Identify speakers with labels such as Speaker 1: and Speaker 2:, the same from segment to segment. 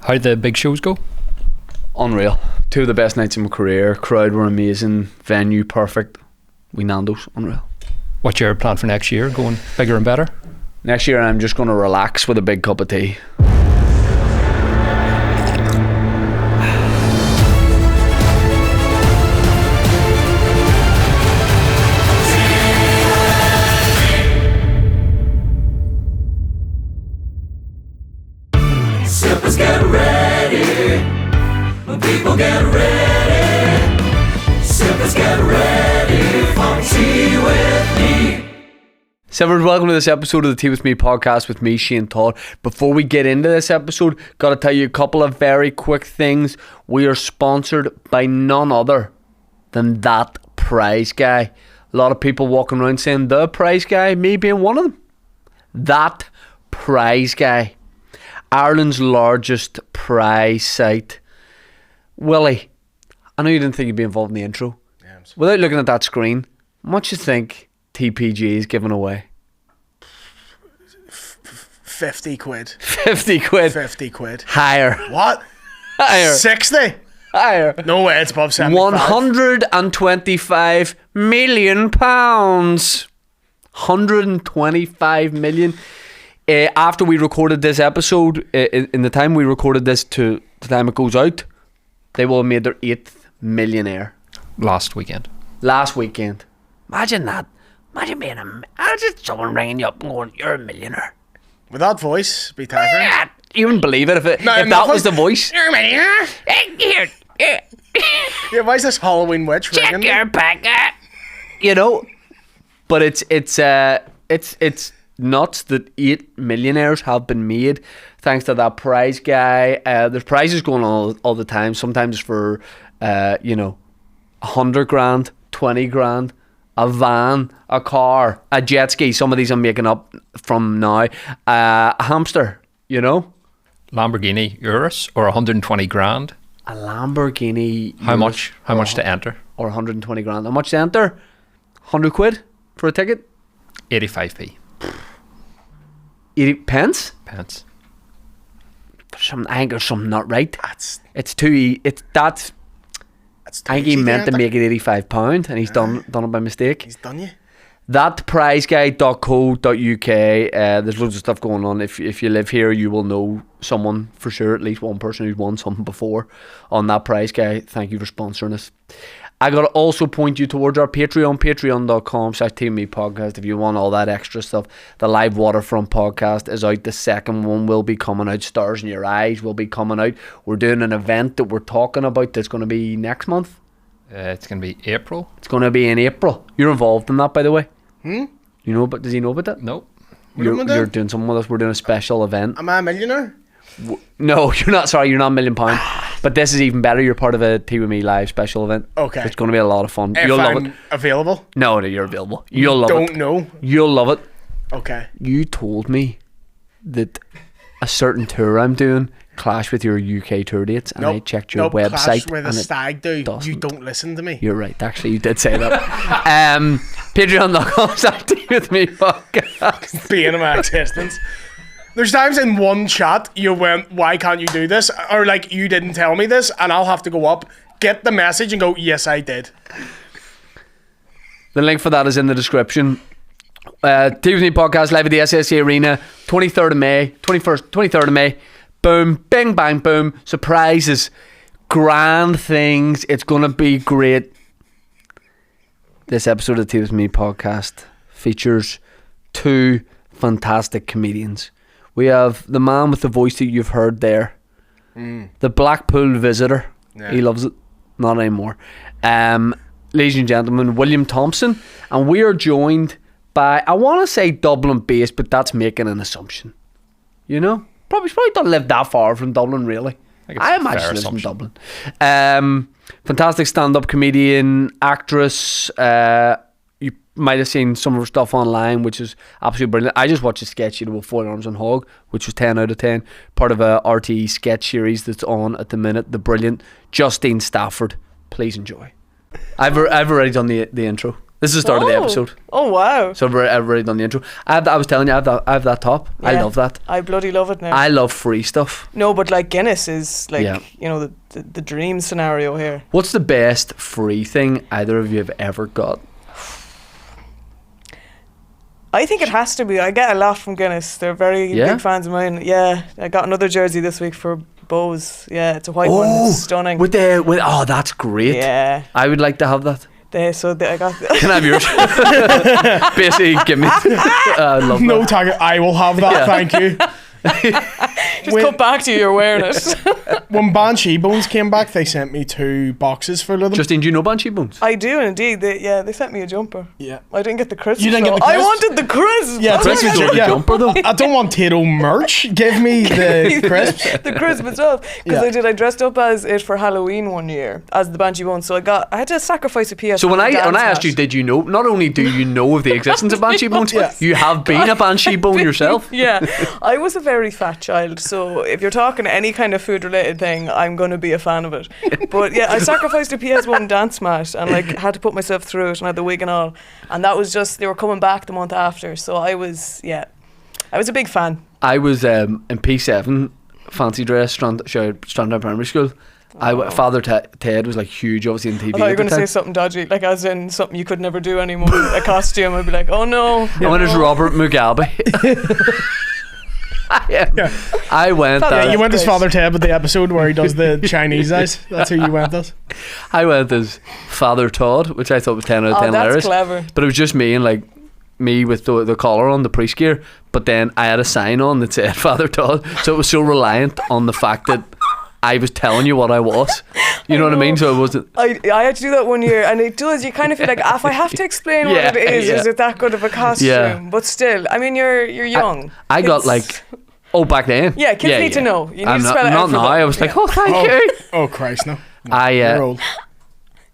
Speaker 1: How did the big shows go?
Speaker 2: Unreal. 2 of the best nights of my career. Crowd were amazing. Venue perfect. We Nando's. Unreal.
Speaker 1: What's your plan for next year? Going bigger and better?
Speaker 2: Next year I'm just going to relax with a big cup of tea.
Speaker 3: Sippers get ready. When people get ready. Sippers get ready for tea with me.
Speaker 2: Sippers, welcome to this episode of the Tea With Me podcast with me, Shane Todd. Before we get into this episode, got to tell you a couple of very quick things. We are sponsored by none other than That Prize Guy. A lot of people walking around saying The Prize Guy, me being one of them. That Prize Guy. Ireland's largest prize site. Willie, I know you didn't think you'd be involved in the intro.
Speaker 4: Yeah,
Speaker 2: Without looking at that screen, how much do you think TPG is giving away?
Speaker 4: 50 quid.
Speaker 2: 50 quid.
Speaker 4: 50 quid.
Speaker 2: Higher.
Speaker 4: What?
Speaker 2: Higher.
Speaker 4: 60?
Speaker 2: Higher.
Speaker 4: No way, it's above 75.
Speaker 2: 125 million pounds. 125 million. After we recorded this episode, in the time we recorded this to the time it goes out, they will have made their 8th millionaire.
Speaker 1: Last weekend.
Speaker 2: Last weekend. Imagine that. Imagine being imagine someone ringing you up and going, "You're a millionaire."
Speaker 4: With that voice, be terrifying.
Speaker 2: Yeah, you wouldn't believe it if that was the voice.
Speaker 4: You're a millionaire.
Speaker 2: Here,
Speaker 4: Yeah, why is this Halloween witch ringing me?
Speaker 2: back. You know, but it's nuts that 8 millionaires have been made thanks to That Prize Guy. There's prizes going on all the time. Sometimes for 100 grand, 20 grand, a van, a car, a jet ski. Some of these I'm making up from now. A hamster, you know.
Speaker 1: Lamborghini Urus or 120 grand.
Speaker 2: A Lamborghini.
Speaker 1: How much? How much to enter?
Speaker 2: Or 120 grand. How much to enter? 100 quid for a ticket?
Speaker 1: 85p.
Speaker 2: 80 pence?
Speaker 1: Pence.
Speaker 2: I think there's something not right. It's too
Speaker 4: That's
Speaker 2: I think he meant to make it £85 and he's done it by mistake.
Speaker 4: He's done you.
Speaker 2: Thatprizeguy.co.uk. There's loads of stuff going on. If you live here, you will know someone for sure, at least one person who's won something before on That Prize Guy. Thank you for sponsoring us. I got to also point you towards our Patreon, patreon.com/TeamMePodcast if you want all that extra stuff. The live Waterfront podcast is out. The second one will be coming out. Stars in Your Eyes will be coming out. We're doing an event that we're talking about that's going to be next month.
Speaker 1: It's going to be April.
Speaker 2: It's going to be in April. You're involved in that, by the way.
Speaker 4: Hmm?
Speaker 2: You know, but does he know about that?
Speaker 1: Nope.
Speaker 2: You're doing something with us. We're doing a special event.
Speaker 4: Am I a millionaire?
Speaker 2: No, you're not. Sorry, you're not £1 million. But this is even better. You're part of a Tea With Me live special event.
Speaker 4: Okay.
Speaker 2: It's going to be a lot of fun.
Speaker 4: If
Speaker 2: You'll
Speaker 4: I'm
Speaker 2: love it.
Speaker 4: available?
Speaker 2: No, you're available. You'll love it.
Speaker 4: Don't know.
Speaker 2: You'll love it.
Speaker 4: Okay.
Speaker 2: You told me that a certain tour I'm doing clashed with your UK tour dates, and I checked your website.
Speaker 4: Clash with a
Speaker 2: and
Speaker 4: stag do.
Speaker 2: doesn't.
Speaker 4: You don't listen to me.
Speaker 2: You're right. Actually, you did say that. Patreon.com/Tea With Me podcast.
Speaker 4: Being of my existence. There's times in one chat you went, "Why can't you do this?" Or like, "You didn't tell me this," and I'll have to go up, get the message, and go, "Yes, I did."
Speaker 2: The link for that is in the description. Tea With Me podcast live at the SSE Arena, 23rd of May, 23rd of May. Boom, bing, bang, boom. Surprises, grand things. It's gonna be great. This episode of the Tea With Me podcast features 2 fantastic comedians. We have the man with the voice that you've heard there, the Blackpool visitor.
Speaker 4: Yeah.
Speaker 2: He loves it. Not anymore. Ladies and gentlemen, William Thompson, and we are joined by, I want to say Dublin based, but that's making an assumption. You know, probably don't live that far from Dublin, really. I imagine he lives in Dublin. Fantastic stand-up comedian, actress. You might have seen some of her stuff online, which is absolutely brilliant. I just watched a sketch about Four Arms and Hog, which was 10 out of 10. Part of a RTE sketch series that's on at the minute. The brilliant Justine Stafford. Please enjoy. I've already done the intro. This is the start of the episode.
Speaker 5: Oh wow.
Speaker 2: So I've already done the intro. I was telling you, I have that top. I
Speaker 5: Yeah.
Speaker 2: love that.
Speaker 5: I bloody love it now.
Speaker 2: I love free stuff.
Speaker 5: No, but like Guinness is like,
Speaker 2: Yeah.
Speaker 5: you know, the dream scenario here.
Speaker 2: What's the best free thing either of you have ever got?
Speaker 5: I think it has to be. I get a lot from Guinness. They're very
Speaker 2: Yeah?
Speaker 5: big fans of mine. Yeah, I got another jersey this week for Bose. Yeah, it's a white one. It's stunning.
Speaker 2: With oh, that's great.
Speaker 5: Yeah.
Speaker 2: I would like to have that.
Speaker 5: I got.
Speaker 2: Can I have yours? Basically, give me. I love
Speaker 4: No
Speaker 2: that.
Speaker 4: target. I will have that.
Speaker 2: Yeah.
Speaker 4: Thank you.
Speaker 5: Just cut back to you. You're wearing it.
Speaker 4: When Banshee Bones came back, they sent me 2 boxes full of them.
Speaker 2: Justine, do you know Banshee Bones?
Speaker 5: I do indeed. They sent me a jumper.
Speaker 4: Yeah.
Speaker 5: I didn't get the crisps.
Speaker 4: You didn't get the
Speaker 5: though. I
Speaker 4: crisps?
Speaker 5: wanted the crisps.
Speaker 4: Yeah,
Speaker 5: I was
Speaker 2: Crisps
Speaker 5: like,
Speaker 2: is
Speaker 5: I
Speaker 2: the jumper though.
Speaker 4: I don't want Tato merch. Give me the crisps.
Speaker 5: the crisp itself, because
Speaker 4: Yeah.
Speaker 5: I dressed up as it for Halloween one year as the Banshee Bones, so I had to sacrifice a PS.
Speaker 2: So when I
Speaker 5: dance
Speaker 2: asked you,
Speaker 5: mat.
Speaker 2: did you know? Not only do you know of the existence of Banshee Bones,
Speaker 4: Yeah.
Speaker 2: you have been a Banshee Bone yourself.
Speaker 5: Yeah, I was a very fat child, so if you're talking any kind of food related thing, I'm going to be a fan of it. But yeah, I sacrificed a PS1 dance mat and like had to put myself through it, and I had the wig and all, and that was just, they were coming back the month after, so I was a big fan.
Speaker 2: I was in P7 fancy dress Strandtown Primary School. Father Ted was like huge, obviously in TV.
Speaker 5: I thought you were
Speaker 2: at the
Speaker 5: going to say
Speaker 2: time.
Speaker 5: something dodgy, like as in something you could never do anymore, a costume. I'd be like, oh no.
Speaker 2: I went as Robert Mugabe. I went.
Speaker 5: Yeah,
Speaker 4: Yeah, you went as
Speaker 5: Great.
Speaker 4: Father Ted with the episode where he does the Chinese eyes. That's who you went as.
Speaker 2: I went as Father Todd, which I thought was 10 out of 10
Speaker 5: Oh, that's
Speaker 2: hilarious.
Speaker 5: clever.
Speaker 2: But it was just me and like me with the collar on, the priest gear. But then I had a sign on that said Father Todd, so it was so reliant on the fact that I was telling you what I was. You know what I mean? So it wasn't.
Speaker 5: I had to do that one year, and it does. You kind of feel like, if I have to explain
Speaker 2: Yeah,
Speaker 5: what it is
Speaker 2: yeah.
Speaker 5: it that good of a costume?
Speaker 2: Yeah.
Speaker 5: But still, I mean, you're young.
Speaker 2: I got
Speaker 5: Kids-
Speaker 2: like. Oh, back then.
Speaker 5: Yeah, kids need to know. You need
Speaker 2: I'm
Speaker 5: to
Speaker 2: not,
Speaker 5: spell it out
Speaker 2: not
Speaker 5: for
Speaker 2: now.
Speaker 5: them.
Speaker 2: I was like,
Speaker 5: Yeah.
Speaker 2: oh, thank you.
Speaker 4: Oh Christ, no.
Speaker 2: I
Speaker 4: You're old.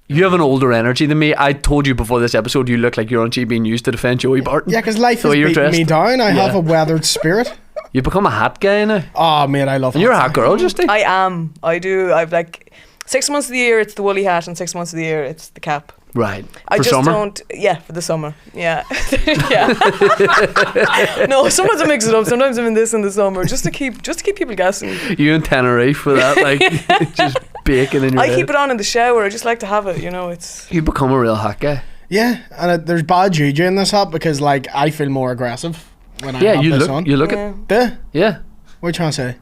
Speaker 2: You have an older energy than me. I told you before this episode you look like you're on GB News to defend Joey Barton.
Speaker 4: Yeah, because life
Speaker 2: The
Speaker 4: has
Speaker 2: way you're
Speaker 4: beaten me
Speaker 2: dressed.
Speaker 4: down. I have
Speaker 2: Yeah.
Speaker 4: a weathered spirit.
Speaker 2: You've become a hat guy now.
Speaker 4: Oh man, I love.
Speaker 2: And you're a
Speaker 4: hats.
Speaker 2: hat girl, Justine.
Speaker 5: I am. I do. I've like 6 months of the year it's the woolly hat, and 6 months of the year it's the cap.
Speaker 2: Right.
Speaker 5: I
Speaker 2: For
Speaker 5: just
Speaker 2: summer.
Speaker 5: don't. Yeah, for the summer. Yeah, yeah. No, sometimes I mix it up. Sometimes I'm in this in the summer, just to keep people guessing.
Speaker 2: You and Tenerife with that, like, just baking in your
Speaker 5: I
Speaker 2: head.
Speaker 5: keep it on in the shower. I just like to have it. You know, it's.
Speaker 2: You become a real hat guy.
Speaker 4: Yeah, and there's bad juju in this hat because like I feel more aggressive when I
Speaker 2: Yeah,
Speaker 4: have
Speaker 2: you
Speaker 4: this
Speaker 2: look.
Speaker 4: on.
Speaker 2: You look
Speaker 5: Yeah.
Speaker 2: at.
Speaker 4: Duh.
Speaker 2: Yeah.
Speaker 4: What are you trying to say?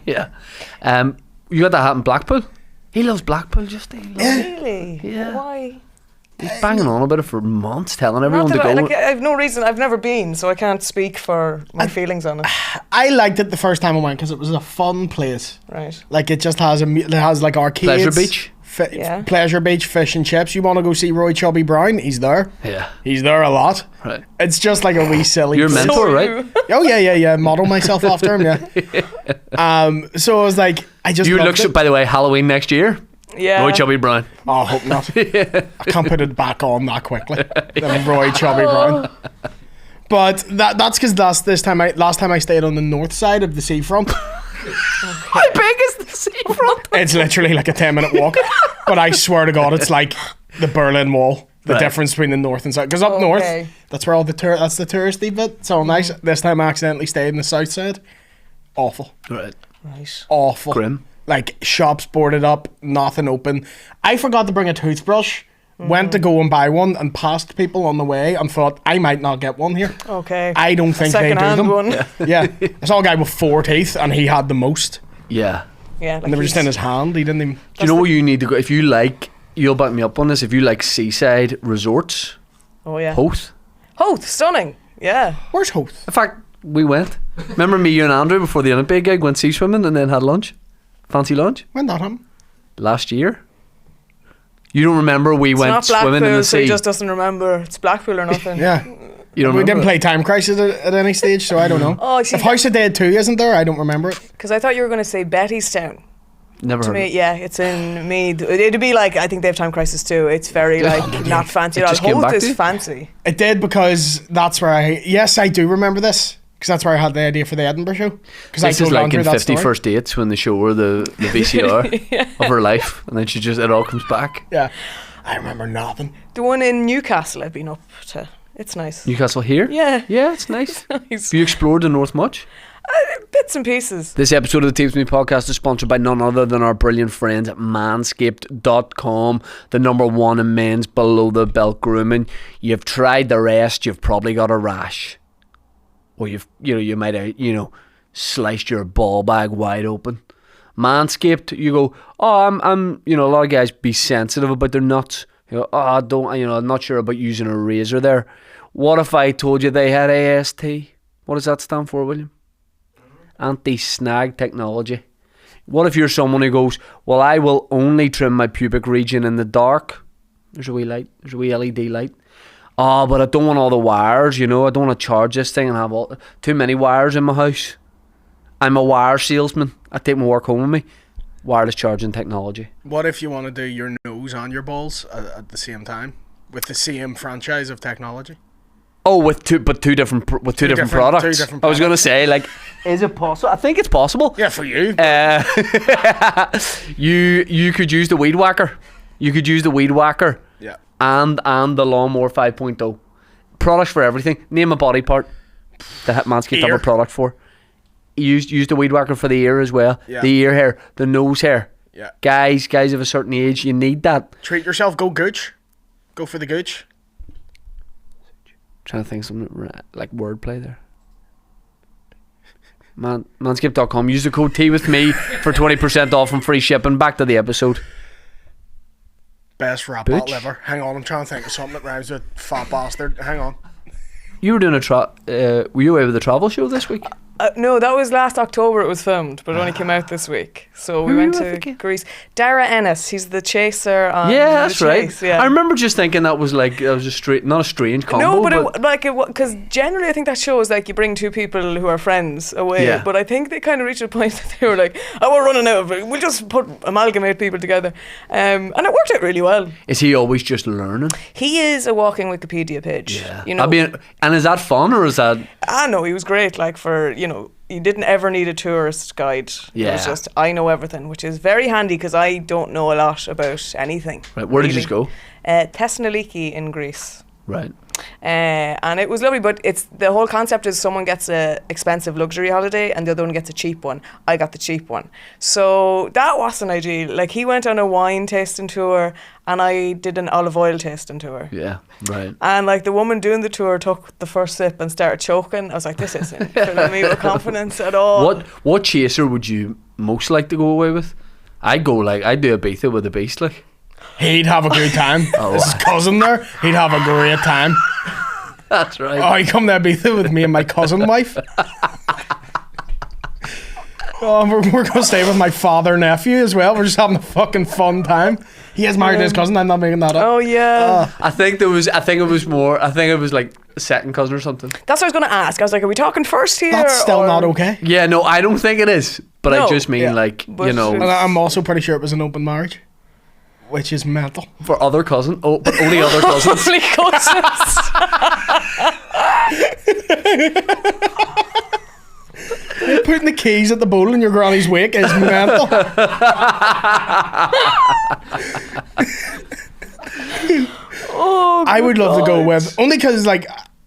Speaker 2: Yeah. You got that hat in Blackpool. He loves Blackpool, Justine.
Speaker 5: Really?
Speaker 2: Yeah.
Speaker 5: Why?
Speaker 2: He's banging on about it for months, telling everyone
Speaker 5: Not
Speaker 2: to
Speaker 5: that
Speaker 2: go.
Speaker 5: like, I have no reason. I've never been, so I can't speak for my feelings on it.
Speaker 4: I liked it the first time I went because it was a fun place.
Speaker 5: Right.
Speaker 4: Like it just has it has like arcades,
Speaker 2: Pleasure Beach?
Speaker 5: Yeah.
Speaker 4: Pleasure Beach, fish and chips. You want to go see Roy Chubby Brown? He's there.
Speaker 2: Yeah.
Speaker 4: He's there a lot.
Speaker 2: Right.
Speaker 4: It's just like a wee silly.
Speaker 2: You're a
Speaker 4: place.
Speaker 2: mentor,
Speaker 5: So
Speaker 2: right?
Speaker 5: you-
Speaker 4: Oh yeah. Model myself after him. Yeah. So I was like, I just
Speaker 2: You
Speaker 4: loved
Speaker 2: look.
Speaker 4: it.
Speaker 2: By the way, Halloween next year.
Speaker 5: Yeah.
Speaker 2: Roy Chubby Brown.
Speaker 4: Oh, I hope not. I can't put it back on that quickly. Then Roy Chubby Brown. But that's because last time I stayed on the north side of the seafront.
Speaker 2: How big is the seafront?
Speaker 4: It's literally like a 10-minute walk. But I swear to God, it's like the Berlin Wall. The
Speaker 2: Right.
Speaker 4: difference between the north and south. Because up
Speaker 5: Okay.
Speaker 4: north, that's where all that's the touristy bit. So nice. This time I accidentally stayed in the south side. Awful.
Speaker 2: Right.
Speaker 5: Right.
Speaker 4: Awful.
Speaker 2: Grim.
Speaker 4: Like shops boarded up, nothing open. I forgot to bring a toothbrush. Went to go and buy one and passed people on the way and thought I might not get one here.
Speaker 5: Okay.
Speaker 4: I don't think they do
Speaker 5: Second-hand
Speaker 4: them.
Speaker 5: one.
Speaker 4: Yeah. I saw a guy with 4 teeth and he had the most.
Speaker 2: Yeah.
Speaker 5: Yeah.
Speaker 4: And they were just in his hand. He didn't even.
Speaker 2: Do you know where you need to go if you like? You'll back me up on this. If you like seaside resorts,
Speaker 5: Oh yeah.
Speaker 2: Hoth.
Speaker 5: Hoth, stunning. Yeah.
Speaker 4: Where's Hoth?
Speaker 2: In fact, we went. Remember me, you and Andrew before the Olympia gig went sea swimming and then had lunch. Fancy lunch
Speaker 4: When that happened?
Speaker 2: last year. You don't remember we
Speaker 5: It's
Speaker 2: went
Speaker 5: not
Speaker 2: swimming in
Speaker 5: Blackpool,
Speaker 2: the
Speaker 5: so he
Speaker 2: sea?
Speaker 5: just doesn't remember. It's Blackpool or nothing.
Speaker 4: Yeah.
Speaker 2: You don't
Speaker 4: We
Speaker 2: remember
Speaker 4: didn't
Speaker 2: it?
Speaker 4: play Time Crisis at any stage, so I don't know.
Speaker 5: Oh, I see.
Speaker 4: If House of Dead 2 isn't there, I don't remember it.
Speaker 5: Because I thought you were going to say Bettystown.
Speaker 2: Never
Speaker 5: To
Speaker 2: heard.
Speaker 5: me,
Speaker 2: of it.
Speaker 5: yeah, it's in Meath. It'd be like, I think they have Time Crisis too. It's very like not fancy
Speaker 2: It
Speaker 5: at all.
Speaker 2: just came
Speaker 5: Hoth
Speaker 2: back to
Speaker 5: is
Speaker 2: you?
Speaker 5: fancy.
Speaker 4: It did because that's where I do remember this. Because that's where I had the idea for the Edinburgh show. Because I
Speaker 2: This
Speaker 4: told
Speaker 2: is like
Speaker 4: Andrew
Speaker 2: in
Speaker 4: that
Speaker 2: 50
Speaker 4: story.
Speaker 2: First Dates when they show her the VCR of her life, and then it all comes back.
Speaker 4: Yeah. I remember nothing.
Speaker 5: The one in Newcastle I've been up to. It's nice.
Speaker 2: Newcastle here?
Speaker 5: Yeah.
Speaker 2: Yeah, it's nice.
Speaker 5: Nice.
Speaker 2: Have you explored the north much?
Speaker 5: Bits and pieces.
Speaker 2: This episode of the Teams Me podcast is sponsored by none other than our brilliant friends at manscaped.com, the #1 in men's below the belt grooming. You've tried the rest, you've probably got a rash. Or you might have, sliced your ball bag wide open. Manscaped, you go, oh, I'm a lot of guys be sensitive about their nuts. You go, oh, I'm not sure about using a razor there. What if I told you they had AST? What does that stand for, William? Anti-snag technology. What if you're someone who goes, well, I will only trim my pubic region in the dark. There's a wee light. There's a wee LED light. Oh, but I don't want all the wires, I don't want to charge this thing and have too many wires in my house. I'm a wire salesman. I take my work home with me. Wireless charging technology.
Speaker 4: What if you want to do your nose and your balls at the same time with the same franchise of technology?
Speaker 2: Oh, with two different products.
Speaker 4: Two different
Speaker 2: I was going to
Speaker 4: products.
Speaker 2: say, is it possible? I think it's possible.
Speaker 4: Yeah, for you.
Speaker 2: You could use the weed whacker. You could use the weed whacker.
Speaker 4: Yeah.
Speaker 2: And the lawnmower 5.0. Products for everything. Name a body part that Manscaped have
Speaker 4: Ear.
Speaker 2: a product for. Use the weed whacker for the ear as well.
Speaker 4: Yeah.
Speaker 2: The ear hair, the nose hair.
Speaker 4: Yeah.
Speaker 2: Guys of a certain age, you need that.
Speaker 4: Treat yourself. Go gooch. Go for the gooch.
Speaker 2: Trying to think of something like wordplay there. Manscaped.com. Use the code T with me for 20% off and free shipping. Back to the episode.
Speaker 4: Best rap
Speaker 2: Butch?
Speaker 4: battle ever. Hang on, I'm trying to think of something that rhymes with fat bastard. Hang on.
Speaker 2: You were doing were you away with the travel show this week?
Speaker 5: No, that was last October it was filmed, but it only came out this week. So we
Speaker 2: Who
Speaker 5: went
Speaker 2: were you with
Speaker 5: to
Speaker 2: again?
Speaker 5: Greece. Dara Ennis, he's the chaser on
Speaker 2: Yeah,
Speaker 5: The
Speaker 2: that's right.
Speaker 5: Chase, yeah.
Speaker 2: I remember just thinking that was not a strange combo.
Speaker 5: No, but because generally I think that show is like you bring two people who are friends away.
Speaker 2: Yeah.
Speaker 5: But I think they kind of reached a point that they were like, oh, we're running out of it. We'll just amalgamate people together. And it worked out really well.
Speaker 2: Is he always just learning?
Speaker 5: He is a walking Wikipedia page. You know,
Speaker 2: I mean, and is that fun or is that?
Speaker 5: no, he was great. Like you didn't ever need a tourist guide. It was
Speaker 2: Yeah.
Speaker 5: just, I know everything, which is very handy because I don't know a lot about anything.
Speaker 2: Right, where did
Speaker 5: really.
Speaker 2: you go?
Speaker 5: Thessaloniki in Greece.
Speaker 2: Right.
Speaker 5: And it was lovely, but the whole concept is someone gets a expensive luxury holiday and the other one gets a cheap one. I got the cheap one, so that wasn't ideal. Like he went on a wine tasting tour and I did an olive oil tasting tour.
Speaker 2: Yeah. Right.
Speaker 5: And like the woman doing the tour took the first sip and started choking. I was like, this isn't filling me with confidence at all.
Speaker 2: What chaser would you most like to go away with? I'd do Ibiza with a beast like.
Speaker 4: He'd have a good time. His cousin there, he'd have a great time.
Speaker 2: That's right.
Speaker 4: Oh, he come to Ibiza with me and my cousin wife. Oh, we're going to stay with my father nephew as well. We're just having a fucking fun time. He is married to his cousin. I'm not making that up.
Speaker 5: Oh yeah.
Speaker 2: I think it was like a second cousin or something.
Speaker 5: That's what I was going to ask. I was like, are we talking first here?
Speaker 4: That's still
Speaker 5: or-
Speaker 4: not okay.
Speaker 2: Yeah, no, I don't think it is. But I
Speaker 5: No,
Speaker 2: just mean
Speaker 4: yeah.
Speaker 5: But
Speaker 4: And I'm also pretty sure it was an open marriage, which is mental.
Speaker 2: for other cousins. Oh, but only other cousins.
Speaker 5: Only cousins.
Speaker 4: Putting the keys at the bowl in your granny's wake is mental.
Speaker 5: Oh,
Speaker 4: I would love to go
Speaker 5: God.
Speaker 4: with, only because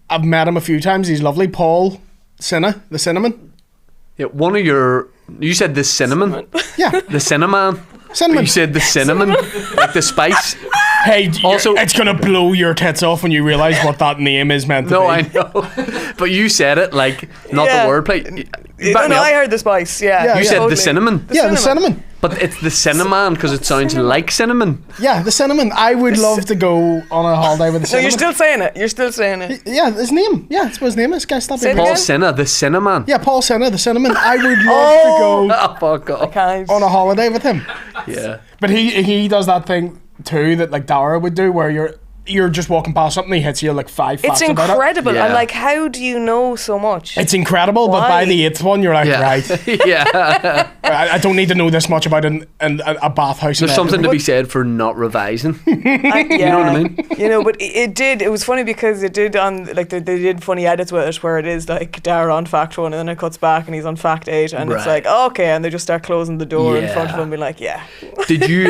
Speaker 4: I've met him a few times. He's lovely. Paul Sinna, the cinnamon.
Speaker 2: Yeah, you said the cinnamon.
Speaker 4: Yeah,
Speaker 2: The cinnamon.
Speaker 4: cinnamon.
Speaker 2: You said the cinnamon, like the spice.
Speaker 4: Hey,
Speaker 2: Also-
Speaker 4: it's gonna blow your tits off when you realise what that name is meant to
Speaker 2: No,
Speaker 4: be.
Speaker 2: I know, but you said it like not
Speaker 5: Yeah.
Speaker 2: the wordplay.
Speaker 5: No, I heard the spice. Yeah,
Speaker 4: Yeah,
Speaker 2: You
Speaker 4: yeah.
Speaker 2: said
Speaker 5: totally.
Speaker 2: the cinnamon,
Speaker 4: Yeah, the cinnamon.
Speaker 2: but it's the cinnamon because it sounds like cinnamon.
Speaker 4: Yeah, the cinnamon. I would love to go on a holiday with the
Speaker 5: No,
Speaker 4: cinnamon.
Speaker 5: you're still saying it. You're still saying it.
Speaker 4: Yeah, his name. Yeah, that's what his name is. Guys, stop
Speaker 5: Say
Speaker 4: being
Speaker 5: it
Speaker 2: Paul
Speaker 5: again?
Speaker 2: Sinna, the cinnamon.
Speaker 4: Yeah, Paul Sinna, the cinnamon. I would love to go
Speaker 2: Oh, fuck off.
Speaker 5: Can't.
Speaker 4: on a holiday with him.
Speaker 2: Yeah.
Speaker 4: But he does that thing too that like Dara would do, where you're just walking past something, he hits you like 5 facts
Speaker 5: It's
Speaker 4: about it.
Speaker 5: incredible.
Speaker 2: Yeah.
Speaker 5: And like, how do you know so much?
Speaker 4: It's incredible, but by
Speaker 5: Why?
Speaker 4: the 8th one, you're like,
Speaker 2: Yeah.
Speaker 4: right,
Speaker 2: Yeah.
Speaker 4: I don't need to know this much about a bathhouse.
Speaker 2: There's
Speaker 4: in
Speaker 2: something to
Speaker 4: Edinburgh.
Speaker 2: be said for not revising.
Speaker 5: Yeah.
Speaker 2: You know what I mean?
Speaker 5: But it was funny because it did on, like, they did funny edits with it where it is like Dara on fact 1 and then it cuts back and he's on fact 8 and it's
Speaker 2: Right.
Speaker 5: like, okay, and they just start closing the door in front of
Speaker 2: Yeah.
Speaker 5: him and be like, yeah.
Speaker 2: Did you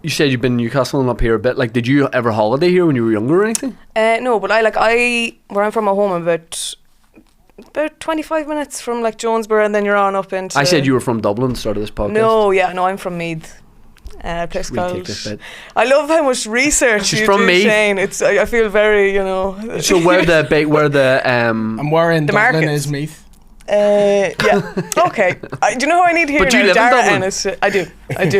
Speaker 2: You said you've been in Newcastle and up here a bit. Like, did you ever holiday here when you were younger or anything?
Speaker 5: No, but where I'm from at home, I'm about 25 minutes from like Jonesborough, and then you're on up into.
Speaker 2: I said you were from Dublin at the start of this podcast.
Speaker 5: No, I'm from Meath. Place called.
Speaker 2: Retake this bit.
Speaker 5: I love how much research
Speaker 2: She's
Speaker 5: you
Speaker 2: from
Speaker 5: do,
Speaker 2: Meath.
Speaker 5: Shane. I feel very,
Speaker 2: So where the
Speaker 4: And where in
Speaker 5: The
Speaker 4: Dublin
Speaker 5: markets.
Speaker 4: is Meath?
Speaker 5: yeah. Okay. Do you know who I need here?
Speaker 2: But do you
Speaker 5: now?
Speaker 2: live in
Speaker 5: Dara
Speaker 2: Dublin?
Speaker 5: Ennis. I do live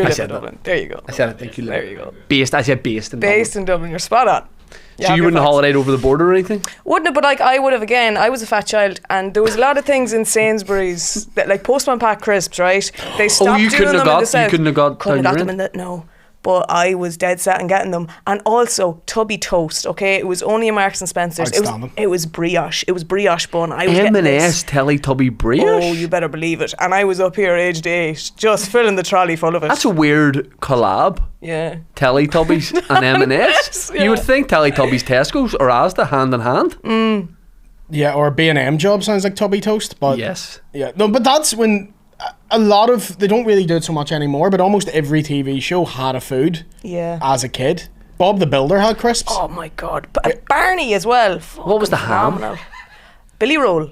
Speaker 5: in
Speaker 2: said that.
Speaker 5: Dublin. There you go.
Speaker 2: I said I think you live.
Speaker 5: There you go.
Speaker 2: Based. I said based in
Speaker 5: Based in Dublin. You're spot on.
Speaker 2: Dublin. So you wouldn't have holidayed over the border or anything?
Speaker 5: Wouldn't have, but like I would have again. I was a fat child, and there was a lot of things in Sainsbury's that, like Postman pack crisps, right? They stopped
Speaker 2: you
Speaker 5: doing
Speaker 2: couldn't have
Speaker 5: them in
Speaker 2: got.
Speaker 5: the south.
Speaker 2: You couldn't have got.
Speaker 5: Couldn't
Speaker 2: down
Speaker 5: have got
Speaker 2: your
Speaker 5: them
Speaker 2: end?
Speaker 5: in the no. But I was dead set on getting them, and also Tubby toast. Okay, it was only a Marks and Spencer's.
Speaker 4: Outstanding.
Speaker 5: It was brioche. It was brioche bun. I was getting this.
Speaker 2: M&S Teletubby brioche.
Speaker 5: Oh, you better believe it. And I was up here aged 8, just filling the trolley full of it.
Speaker 2: That's a weird collab.
Speaker 5: Yeah.
Speaker 2: Teletubbies and M&S.
Speaker 5: Yeah.
Speaker 2: You would think Teletubbies, Tesco's, or Asda hand in hand.
Speaker 4: Yeah, or a B&M job sounds like Tubby Toast. But
Speaker 2: Yes.
Speaker 4: Yeah, no, but that's when a lot of, they don't really do it so much anymore, but almost every TV show had a food
Speaker 5: Yeah.
Speaker 4: as a kid. Bob the Builder had crisps.
Speaker 5: Oh my God. Barney as well.
Speaker 2: What was the ham?
Speaker 5: Phenomenal. Billy Roll.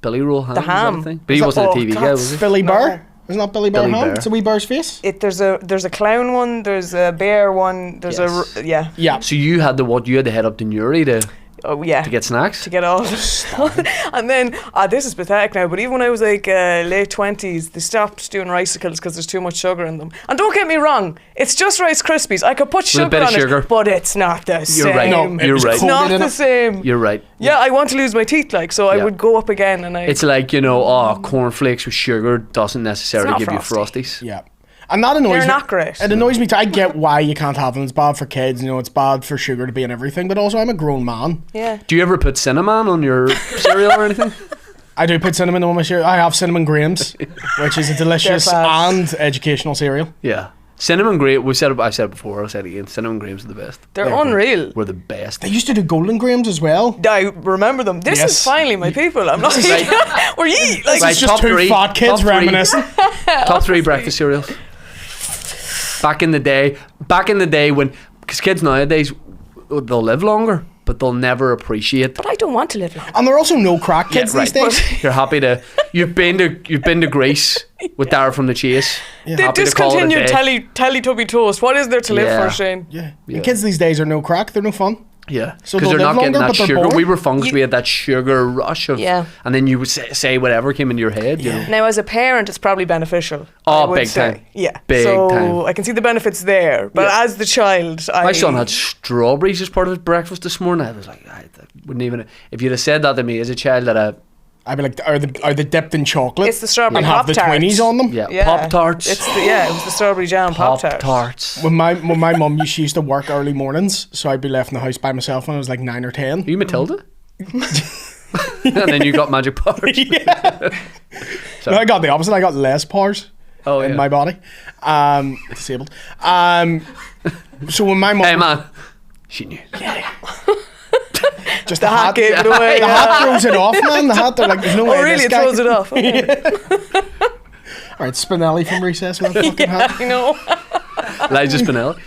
Speaker 2: Billy Roll ham.
Speaker 5: The ham.
Speaker 2: Is that a thing? But he wasn't a TV guy, was he?
Speaker 4: Billy
Speaker 5: No.
Speaker 4: Bear. Isn't that Billy Bear
Speaker 2: Billy
Speaker 4: ham?
Speaker 2: Bear.
Speaker 4: It's a wee bear's face.
Speaker 5: There's a clown one, there's a bear one, there's
Speaker 2: Yes.
Speaker 5: yeah.
Speaker 4: Yeah.
Speaker 2: So you had to head up to Newry to
Speaker 5: Oh yeah.
Speaker 2: get snacks?
Speaker 5: To get all and then this is pathetic now, but even when I was like late 20s, they stopped doing ricicles because there's too much sugar in them. And don't get me wrong, it's just Rice Krispies. I could put
Speaker 2: a
Speaker 5: sugar
Speaker 2: bit of
Speaker 5: on
Speaker 2: sugar.
Speaker 5: it, but it's not the same.
Speaker 2: right.
Speaker 4: No, it
Speaker 2: You're
Speaker 4: was
Speaker 2: right.
Speaker 5: It's
Speaker 4: coated
Speaker 5: not
Speaker 4: in
Speaker 5: the
Speaker 4: it.
Speaker 5: same.
Speaker 2: You're right.
Speaker 5: Yeah, I want to lose my teeth, like, so I
Speaker 2: Yeah.
Speaker 5: would go up again and
Speaker 2: It's like, cornflakes with sugar doesn't necessarily
Speaker 5: It's
Speaker 2: give
Speaker 5: not
Speaker 2: you
Speaker 5: frosty.
Speaker 2: Frosties.
Speaker 4: Yeah. And that annoys
Speaker 5: They're
Speaker 4: me.
Speaker 5: not great.
Speaker 4: It annoys me too. I get why you can't have them. It's bad for kids. It's bad for sugar to be in everything. But also, I'm a grown man.
Speaker 5: Yeah.
Speaker 2: Do you ever put cinnamon on your cereal or anything?
Speaker 4: I do put cinnamon on my cereal. I have cinnamon grahams, which is a delicious
Speaker 5: They're fab.
Speaker 4: and educational cereal.
Speaker 2: Yeah. Cinnamon graham. I've said it before. I'll say it again. Cinnamon grahams are the best.
Speaker 5: They're
Speaker 4: They're
Speaker 5: unreal.
Speaker 2: We're the best.
Speaker 4: They used to do golden grahams as well.
Speaker 5: I remember them. This
Speaker 4: Yes.
Speaker 5: is finally my people. I'm not. Were you like?
Speaker 2: Right,
Speaker 4: It's just
Speaker 2: top
Speaker 4: two
Speaker 2: three-
Speaker 4: fat kids
Speaker 2: top three.
Speaker 4: reminiscing.
Speaker 2: Top 3 breakfast cereals. Back in the day when, because kids nowadays, they'll live longer, but they'll never appreciate.
Speaker 5: But I don't want to live long.
Speaker 4: And they're also no crack kids
Speaker 2: Yeah,
Speaker 4: these
Speaker 2: right.
Speaker 4: days.
Speaker 2: You're happy to. You've been to Greece with Dara from the Chase.
Speaker 5: They
Speaker 2: Happy to call it a
Speaker 5: discontinued
Speaker 2: day.
Speaker 5: Teletubby toast. What is there to live
Speaker 2: Yeah.
Speaker 5: for, Shane?
Speaker 4: Yeah.
Speaker 2: Yeah.
Speaker 4: And kids these days are no crack. They're no fun.
Speaker 2: Yeah,
Speaker 4: So
Speaker 2: because
Speaker 4: they'll
Speaker 2: they're not
Speaker 4: live
Speaker 2: getting
Speaker 4: longer,
Speaker 2: that
Speaker 4: but they're
Speaker 2: sugar.
Speaker 4: boring.
Speaker 2: We were fun because we had that sugar rush of,
Speaker 5: Yeah.
Speaker 2: and then you would say whatever came into your head. You know?
Speaker 5: Now, as a parent, it's probably beneficial.
Speaker 2: Oh,
Speaker 5: I would
Speaker 2: big
Speaker 5: say.
Speaker 2: time.
Speaker 5: Yeah.
Speaker 2: Big
Speaker 5: so
Speaker 2: time.
Speaker 5: I can see the benefits there. But
Speaker 2: Yeah.
Speaker 5: as the child,
Speaker 2: My son had strawberries as part of his breakfast this morning. I was like, I wouldn't even. If you'd have said that to me as a child,
Speaker 4: I'd be like, are they dipped in chocolate?
Speaker 5: It's the strawberry
Speaker 4: and have the
Speaker 5: Pop-Tarts.
Speaker 4: Twinnies on them?
Speaker 2: yeah, Pop Tarts,
Speaker 5: It was the strawberry jam
Speaker 2: Pop
Speaker 5: Pop-Tart.
Speaker 2: Tarts.
Speaker 4: When my mum she used to work early mornings, so I'd be left in the house by myself when I was like 9 or 10.
Speaker 2: Are you Matilda? And then you got magic powers.
Speaker 4: No, I got the opposite. I got less powers
Speaker 2: Oh,
Speaker 4: in
Speaker 2: yeah.
Speaker 4: my body. Disabled. So when my mum,
Speaker 2: Hey man, she knew.
Speaker 4: just
Speaker 5: The hat gave it away.
Speaker 4: the
Speaker 5: Yeah.
Speaker 4: hat throws it off, man. The hat, they're like, there's no way
Speaker 5: Oh, really?
Speaker 4: this
Speaker 5: It
Speaker 4: guy
Speaker 5: throws
Speaker 4: can-
Speaker 5: it off. Okay.
Speaker 4: All right, Spinelli from Recess with that fucking hat.
Speaker 5: I know.
Speaker 2: Liza Spinelli.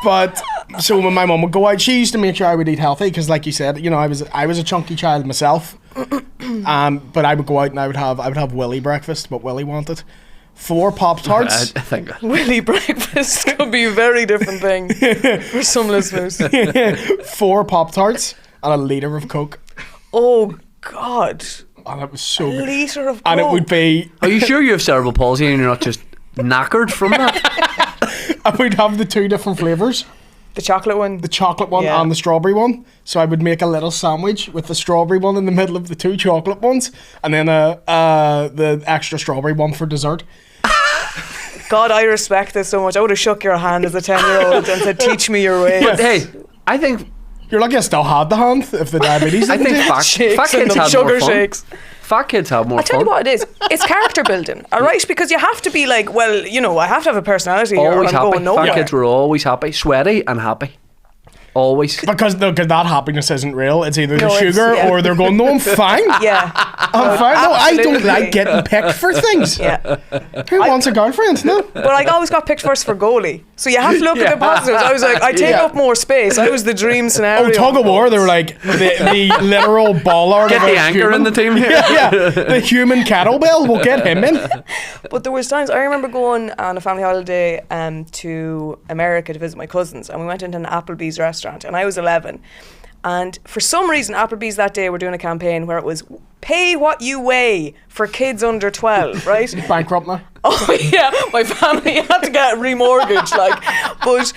Speaker 4: But so when my mum would go out, she used to make sure I would eat healthy because, like you said, I was a chunky child myself. But I would go out and I would have Willy breakfast, what Willy wanted. 4 Pop-Tarts.
Speaker 2: I think.
Speaker 5: Willy breakfast could be a very different thing for some listeners.
Speaker 4: 4 Pop-Tarts and a litre of Coke.
Speaker 5: Oh, God.
Speaker 4: And it was so
Speaker 5: A
Speaker 4: good.
Speaker 5: litre of Coke.
Speaker 4: And it would be,
Speaker 2: Are you sure you have cerebral palsy and you're not just knackered from that?
Speaker 4: I would have the 2 different flavours,
Speaker 5: The chocolate one.
Speaker 4: the chocolate one
Speaker 5: Yeah.
Speaker 4: and the strawberry one. So I would make a little sandwich with the strawberry one in the middle of the 2 chocolate ones, and then the extra strawberry one for dessert.
Speaker 5: God, I respect this so much. I would have shook your hand as a 10-year-old and said, teach me your ways.
Speaker 2: But hey, I think
Speaker 4: You're lucky I still had the hand if the diabetes.
Speaker 2: I
Speaker 4: didn't
Speaker 2: think
Speaker 4: do it.
Speaker 2: fat
Speaker 5: Shakes and
Speaker 2: kids
Speaker 5: them
Speaker 2: have
Speaker 5: sugar
Speaker 2: more fun.
Speaker 5: shakes.
Speaker 2: Fat kids have more
Speaker 5: I tell
Speaker 2: fun.
Speaker 5: you what it is. It's character building, all right? Because you have to be like, well, I have to have a personality or
Speaker 2: Always
Speaker 5: I'm
Speaker 2: happy.
Speaker 5: going nowhere.
Speaker 2: Fat kids were always happy, sweaty and happy. Always.
Speaker 4: Because that happiness isn't real. It's either
Speaker 5: No,
Speaker 4: the
Speaker 5: it's-
Speaker 4: sugar
Speaker 5: yeah.
Speaker 4: or they're going, no, I'm fine.
Speaker 5: Yeah.
Speaker 4: I'm fine. No, I don't
Speaker 5: Absolutely.
Speaker 4: like getting picked for things.
Speaker 5: Yeah.
Speaker 4: Who wants a girlfriend? No.
Speaker 5: But I always got picked first for goalie. So you have to look at the positives. I was like, I take
Speaker 4: Yeah.
Speaker 5: up more space. I was the dream scenario.
Speaker 4: Oh, tug of war. They were like the literal baller.
Speaker 2: Get the anchor in the team.
Speaker 4: Yeah, the human kettlebell. We'll get him in.
Speaker 5: But there was times, I remember going on a family holiday to America to visit my cousins, and we went into an Applebee's restaurant, and I was 11. And for some reason, Applebee's that day were doing a campaign where it was pay what you weigh for kids under 12, right?
Speaker 4: Bankrupt now.
Speaker 5: Oh yeah, my family had to get remortgaged, like, but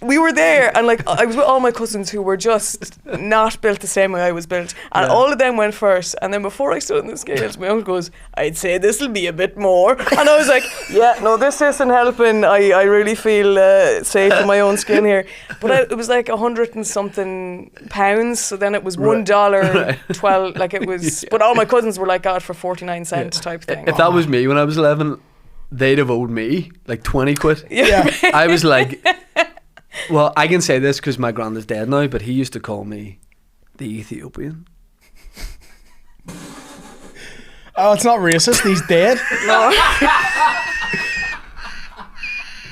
Speaker 5: we were there, and like I was with all my cousins who were just not built the same way I was built, and all of them went first, and then before I stood on the scales, my uncle goes, I'd say this'll be a bit more, and I was like, yeah, no, this isn't helping. I really feel safe in my own skin here, but it was like 100 and something pounds, so then it was $1.12, like it was, but all my cousins were like, God, for 49 cents type thing.
Speaker 2: If that was me when I was 11, they'd have owed me like 20 quid.
Speaker 4: Yeah.
Speaker 2: I was like, well, I can say this because my granddad's dead now, but he used to call me the Ethiopian.
Speaker 4: Oh, it's not racist. He's dead.
Speaker 5: No.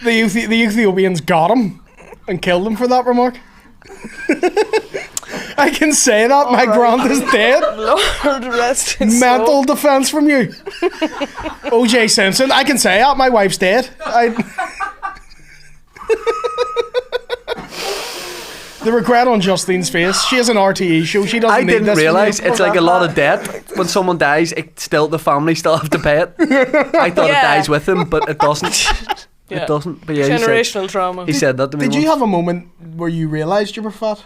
Speaker 4: The Ethiopians got him and killed him for that remark. I can say that. My granddad's dead.
Speaker 5: Lord rest his
Speaker 4: Mental
Speaker 5: soul.
Speaker 4: defense from you. O.J. Simpson. I can say that. My wife's dead. The regret on Justine's face. She has an RTE show. She doesn't
Speaker 2: I
Speaker 4: need
Speaker 2: didn't
Speaker 4: this from you.
Speaker 2: realise it's like a lot of debt. When someone dies, the family still have to pay it. I thought
Speaker 5: Yeah.
Speaker 2: it dies with them, but it doesn't.
Speaker 5: Yeah.
Speaker 2: It doesn't. But yeah,
Speaker 5: Generational trauma.
Speaker 2: he said that to me.
Speaker 4: Did you
Speaker 2: once.
Speaker 4: have a moment where you realised you were fat?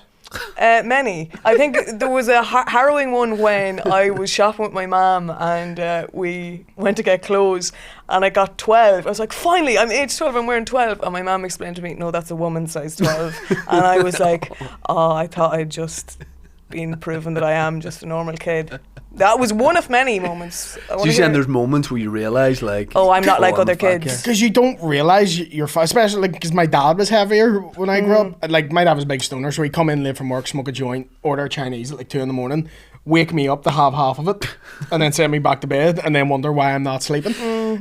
Speaker 5: Many. I think there was a harrowing one when I was shopping with my mum and we went to get clothes and I got 12. I was like, finally, I'm age 12, I'm wearing 12. And my mum explained to me, no, that's a woman's size 12. And I was like, oh, I thought I'd just been proven that I am just a normal kid. That was one of many moments.
Speaker 2: So you saying there's moments where you realise like,
Speaker 5: oh, I'm not like
Speaker 2: I'm
Speaker 5: other
Speaker 2: a fat
Speaker 5: kids.
Speaker 4: Because you don't realise you're fat, especially because my dad was heavier when I grew up. Like, my dad was a big stoner, so he'd come in late from work, smoke a joint, order Chinese at like 2 a.m, wake me up to have half of it, and then send me back to bed, and then wonder why I'm not sleeping.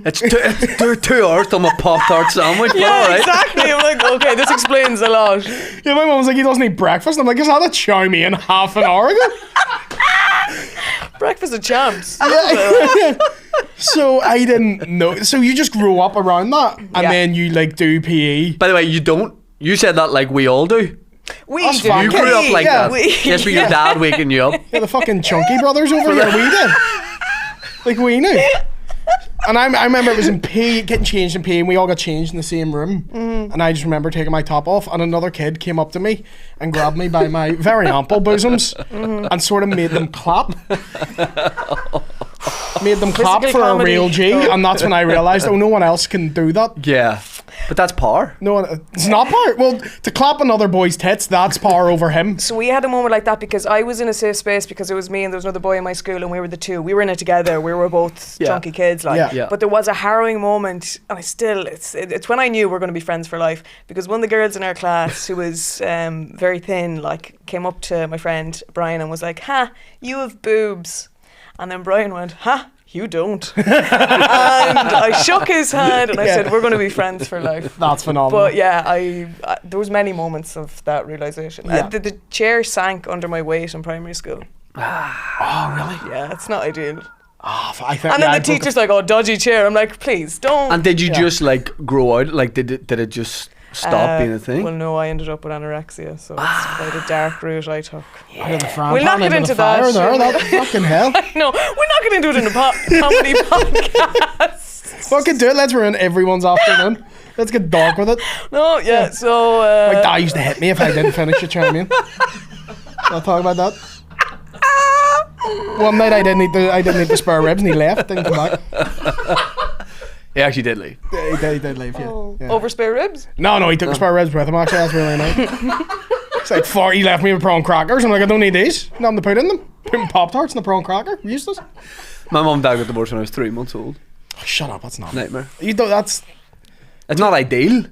Speaker 2: It's 2 hours to my Pop-Tart sandwich.
Speaker 5: Yeah,
Speaker 2: all right.
Speaker 5: exactly. I'm like, okay, this explains a lot.
Speaker 4: Yeah, my mum was like, he doesn't eat breakfast. I'm like, is that a chow mein half an hour ago?
Speaker 5: Breakfast of champs.
Speaker 4: So I didn't know. So you just grew up around that, and
Speaker 5: Yeah.
Speaker 4: then you like do PE.
Speaker 2: By the way, you don't. You said that like we all do.
Speaker 5: We
Speaker 4: Us
Speaker 5: do.
Speaker 4: fat
Speaker 2: You
Speaker 4: kids.
Speaker 2: grew up like
Speaker 4: Yeah.
Speaker 2: that. Yes, but your dad waking you up.
Speaker 4: Yeah, the fucking chunky brothers over here, we did. Like we knew. And I remember it was in PE, getting changed in PE, and we all got changed in the same room. And I just remember taking my top off, and another kid came up to me and grabbed me by my very ample bosoms and sort of made them clap. Made them clap
Speaker 5: Physical
Speaker 4: for a
Speaker 5: comedy.
Speaker 4: real G, and that's when I realised, oh, no one else can do that.
Speaker 2: Yeah, but that's power.
Speaker 4: No one, it's not power. Well, to clap another boy's tits, that's power over him.
Speaker 5: So we had a moment like that because I was in a safe space because it was me and there was another boy in my school and we were the two. We were in it together. We were both
Speaker 2: Yeah.
Speaker 5: chunky kids, like.
Speaker 4: Yeah.
Speaker 2: Yeah.
Speaker 5: But there was a harrowing moment, and it's when I knew we were going to be friends for life because one of the girls in our class who was very thin, like, came up to my friend Brian and was like, "Ha, you have boobs," and then Brian went, "Ha, you don't," and I shook his hand and I said, "We're going to be friends for life."
Speaker 4: That's phenomenal.
Speaker 5: But yeah, I there was many moments of that realization.
Speaker 4: Yeah.
Speaker 5: The chair sank under my weight in primary school.
Speaker 4: Oh, really?
Speaker 5: Yeah, it's not ideal.
Speaker 4: Oh, I think,
Speaker 5: And then
Speaker 4: yeah,
Speaker 5: the teacher's like, "Oh, dodgy chair." I'm like, "Please don't."
Speaker 2: And did you just like grow out? Like, did it just stop being a thing?
Speaker 5: Well, no, I ended up with anorexia, so it's quite a dark route I took.
Speaker 4: Out of the frying
Speaker 5: We'll not
Speaker 4: pan
Speaker 5: get
Speaker 4: into
Speaker 5: into
Speaker 4: the fire
Speaker 5: that.
Speaker 4: there. That fucking hell.
Speaker 5: No, we're not going to do it in a comedy podcast.
Speaker 4: Fucking do it. Let's ruin everyone's afternoon. Let's get dark with it.
Speaker 5: No, yeah. So
Speaker 4: My dad used to hit me if I didn't finish the chow mein. I'll talk about that. One night I didn't eat the spare ribs and he left. Didn't come back.
Speaker 2: He actually did leave.
Speaker 4: Yeah, he did leave. Yeah. Yeah.
Speaker 5: over spare ribs.
Speaker 4: No, he took the spare ribs with him. Actually, that's really nice. It's like 40 left me with prawn crackers. I'm like, I don't need these. Nothing to put in them. Putting Pop-Tarts in the prawn cracker. Useless.
Speaker 2: My mum and dad got divorced when I was 3 months old.
Speaker 4: Oh, shut up. That's not.
Speaker 2: Nightmare.
Speaker 4: You don't. That's.
Speaker 2: It's not ideal.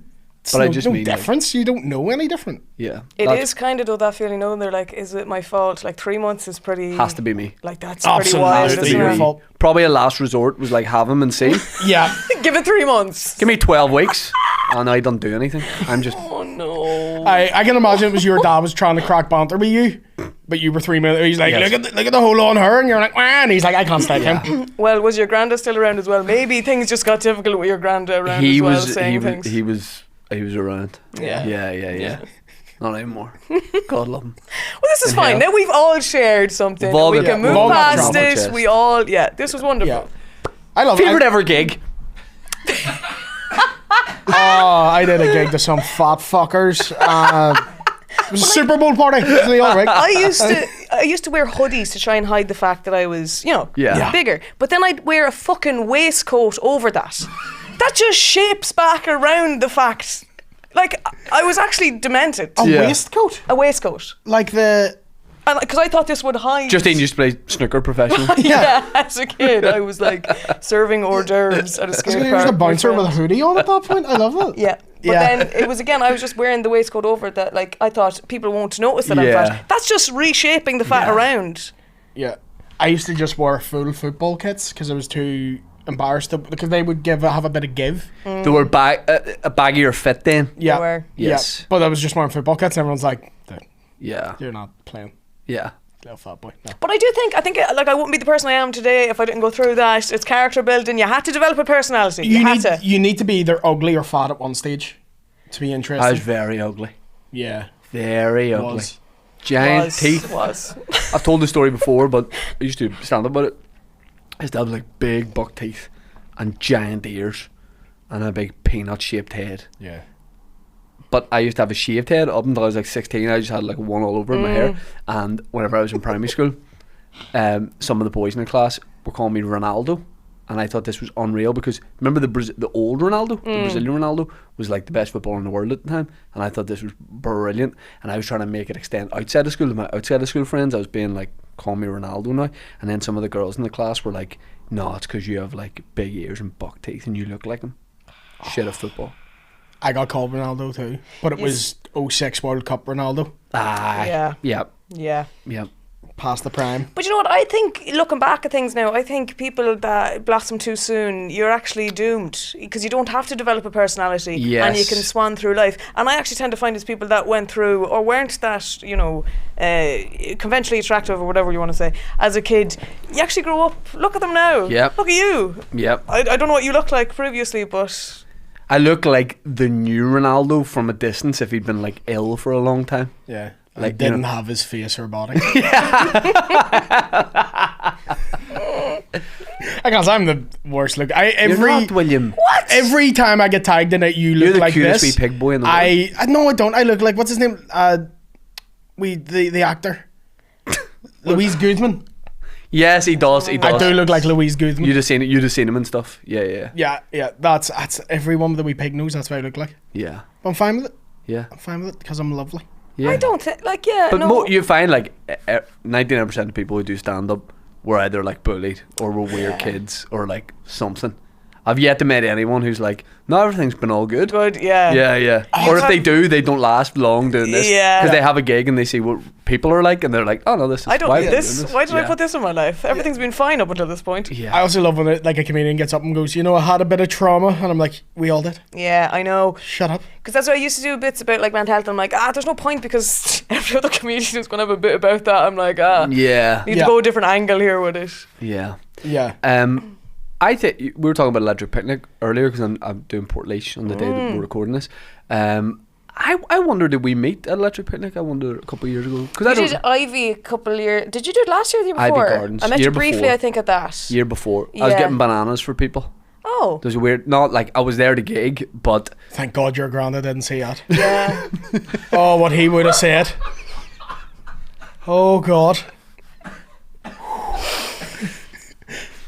Speaker 2: But I just
Speaker 4: no
Speaker 2: mean like,
Speaker 4: difference. You don't know any different.
Speaker 2: yeah.
Speaker 5: It
Speaker 2: that's-
Speaker 5: is kind of though that feeling. No, they're like, is it my fault? Like 3 months is pretty.
Speaker 2: has to be me.
Speaker 5: Like that's pretty wild.
Speaker 4: Absolutely
Speaker 5: Isn't
Speaker 4: your
Speaker 5: it?
Speaker 4: fault.
Speaker 2: Probably a last resort was like have him and see.
Speaker 4: Yeah.
Speaker 5: Give it 3 months.
Speaker 2: Give me 12 weeks, and I don't do anything. I'm just
Speaker 5: Oh no.
Speaker 4: I can imagine it was your dad was trying to crack banter with you, but you were 3 minutes. He's like,
Speaker 2: Yes.
Speaker 4: look at the hole on her, and you're like, wah, and he's like, I can't stand him.
Speaker 5: Well, was your granddad still around as well? Maybe things just got difficult with your granddad around
Speaker 2: he
Speaker 5: as well,
Speaker 2: was
Speaker 5: saying
Speaker 2: he
Speaker 5: things.
Speaker 2: was around.
Speaker 5: Yeah.
Speaker 2: Yeah. Not anymore. God love him.
Speaker 5: Well, this is
Speaker 2: In
Speaker 5: fine.
Speaker 2: hell.
Speaker 5: Now we've all shared something.
Speaker 2: We've all
Speaker 5: We
Speaker 2: got-
Speaker 5: can
Speaker 2: we've
Speaker 5: move
Speaker 2: all got
Speaker 5: past
Speaker 2: trauma
Speaker 5: it.
Speaker 2: chest.
Speaker 5: We all, this was wonderful.
Speaker 4: Yeah. I love
Speaker 2: Favorite
Speaker 4: it.
Speaker 2: ever gig?
Speaker 4: I did a gig to some fat fuckers. It was a Super Bowl party. Wasn't they all right?
Speaker 5: I used to wear hoodies to try and hide the fact that I was,
Speaker 2: Yeah.
Speaker 5: bigger. But then I'd wear a fucking waistcoat over that. That just shapes back around the fact. Like, I was actually demented.
Speaker 4: A
Speaker 2: Yeah.
Speaker 4: waistcoat,
Speaker 5: A waistcoat.
Speaker 4: like the
Speaker 5: Because I thought this would hide.
Speaker 2: Justine used to play snooker professionally.
Speaker 5: Yeah, as a kid, I was like serving hors d'oeuvres at a skate
Speaker 4: He
Speaker 5: park.
Speaker 4: was a
Speaker 5: with
Speaker 4: bouncer with a
Speaker 5: friends.
Speaker 4: hoodie on at that point. I love that.
Speaker 5: Yeah. But
Speaker 4: Yeah.
Speaker 5: then it was again, I was just wearing the waistcoat over it that, like, I thought people won't notice that I'm
Speaker 2: Yeah.
Speaker 5: fat. That's just reshaping the fat around.
Speaker 4: Yeah. I used to just wear full football kits because I was too embarrassed to, because they would have a bit of give.
Speaker 2: They were a baggier fit then.
Speaker 4: Yeah.
Speaker 5: were.
Speaker 2: Yes.
Speaker 4: Yeah. But I was just wearing football kits and everyone's like,
Speaker 2: Yeah.
Speaker 4: you're not playing.
Speaker 2: Yeah.
Speaker 4: Little fat boy. No.
Speaker 5: But I think like I wouldn't be the person I am today if I didn't go through that. It's character building. You had to develop a personality. You had to.
Speaker 4: You need to be either ugly or fat at one stage to be interesting.
Speaker 2: I was very ugly.
Speaker 4: Yeah.
Speaker 2: Very ugly.
Speaker 4: Was.
Speaker 2: Giant teeth.
Speaker 5: Was.
Speaker 2: I've told the story before, but I used to stand up about it. I used to have like big buck teeth and giant ears and a big peanut shaped head.
Speaker 4: Yeah.
Speaker 2: But I used to have a shaved head up until I was like 16. I just had like one all over in my hair. And whenever I was in primary school, some of the boys in the class were calling me Ronaldo. And I thought this was unreal because remember the old Ronaldo, the Brazilian Ronaldo, was like the best footballer in the world at the time. And I thought this was brilliant. And I was trying to make it extend outside of school to my outside of school friends. I was being like, call me Ronaldo now. And then some of the girls in the class were like, no, it's because you have like big ears and buck teeth and you look like him. Shit of football.
Speaker 4: I got called Ronaldo too, but it was 06 World Cup Ronaldo,
Speaker 2: Ah,
Speaker 5: Yeah.
Speaker 2: Yep.
Speaker 5: Yeah.
Speaker 2: Yep.
Speaker 4: past the prime.
Speaker 5: But you know what? I think, looking back at things now, I think people that blossom too soon, you're actually doomed because you don't have to develop a personality and you
Speaker 2: Yes.
Speaker 5: can swan through life. And I actually tend to find it's people that went through or weren't that, conventionally attractive or whatever you want to say as a kid. You actually grow up. Look at them now.
Speaker 2: Yep.
Speaker 5: Look at you.
Speaker 2: Yep.
Speaker 5: I don't know what you looked like previously, but
Speaker 2: I look like the new Ronaldo from a distance if he'd been like ill for a long time.
Speaker 4: Yeah.
Speaker 2: Like,
Speaker 4: Like,
Speaker 2: you
Speaker 4: didn't
Speaker 2: know.
Speaker 4: have his face or body. I guess I'm the worst look.
Speaker 2: You're not, William.
Speaker 4: Every time I get tagged in it, you
Speaker 2: You're
Speaker 4: look
Speaker 2: the
Speaker 4: like
Speaker 2: cutest
Speaker 4: this.
Speaker 2: wee pig boy in the world.
Speaker 4: I no, I don't. I look like, what's his name? The actor, Louise Guzman.
Speaker 2: Yes, he does. He does.
Speaker 4: I do look like Louise Guzman.
Speaker 2: You'd have seen it. You'd have seen him and stuff. Yeah.
Speaker 4: Yeah. That's everyone with the wee pig nose. That's what I look like.
Speaker 2: Yeah.
Speaker 4: But I'm fine with it.
Speaker 2: Yeah.
Speaker 4: I'm fine with it because I'm lovely.
Speaker 2: Yeah.
Speaker 5: I don't think,
Speaker 2: But
Speaker 5: no.
Speaker 2: you find like 99% of people who do stand up were either like bullied or were weird kids or like something. I've yet to meet anyone who's like, no, everything's been all good.
Speaker 5: Good, yeah.
Speaker 2: Yeah. Or if they do, they don't last long doing this.
Speaker 5: Yeah.
Speaker 2: Because they have a gig and they see what people are like and they're like, oh no, this is
Speaker 5: I don't
Speaker 2: why
Speaker 5: need
Speaker 2: am I
Speaker 5: this.
Speaker 2: doing this?
Speaker 5: Why did I
Speaker 2: Yeah.
Speaker 5: put this in my life? Everything's been fine up until this point.
Speaker 2: Yeah.
Speaker 4: I also love when a comedian gets up and goes, you know, I had a bit of trauma, and I'm like, we all did.
Speaker 5: Yeah, I know.
Speaker 4: Shut up.
Speaker 5: Because that's what I used to do bits about like mental health. I'm like, there's no point because every other comedian is going to have a bit about that. I'm like,
Speaker 2: Yeah.
Speaker 5: need
Speaker 4: Yeah.
Speaker 5: to go a different angle here with it.
Speaker 2: Yeah.
Speaker 4: Yeah.
Speaker 2: I think we were talking about Electric Picnic earlier because I'm doing Portlaoise on the day that we're recording this. I wonder, did we meet at Electric Picnic? I wonder a couple of years ago. Because I
Speaker 5: You
Speaker 2: don't
Speaker 5: did Ivy a couple of years. Did you do it last year or the year
Speaker 2: Ivy
Speaker 5: before?
Speaker 2: Gardens,
Speaker 5: I met
Speaker 2: year
Speaker 5: you briefly,
Speaker 2: before.
Speaker 5: I think, at that.
Speaker 2: year before. I was
Speaker 5: Yeah.
Speaker 2: getting bananas for people.
Speaker 5: Oh.
Speaker 2: There's a weird, not like I was there to gig, but
Speaker 4: Thank God your granddad didn't see that.
Speaker 5: Yeah.
Speaker 4: Oh, what he would have said. Oh, God.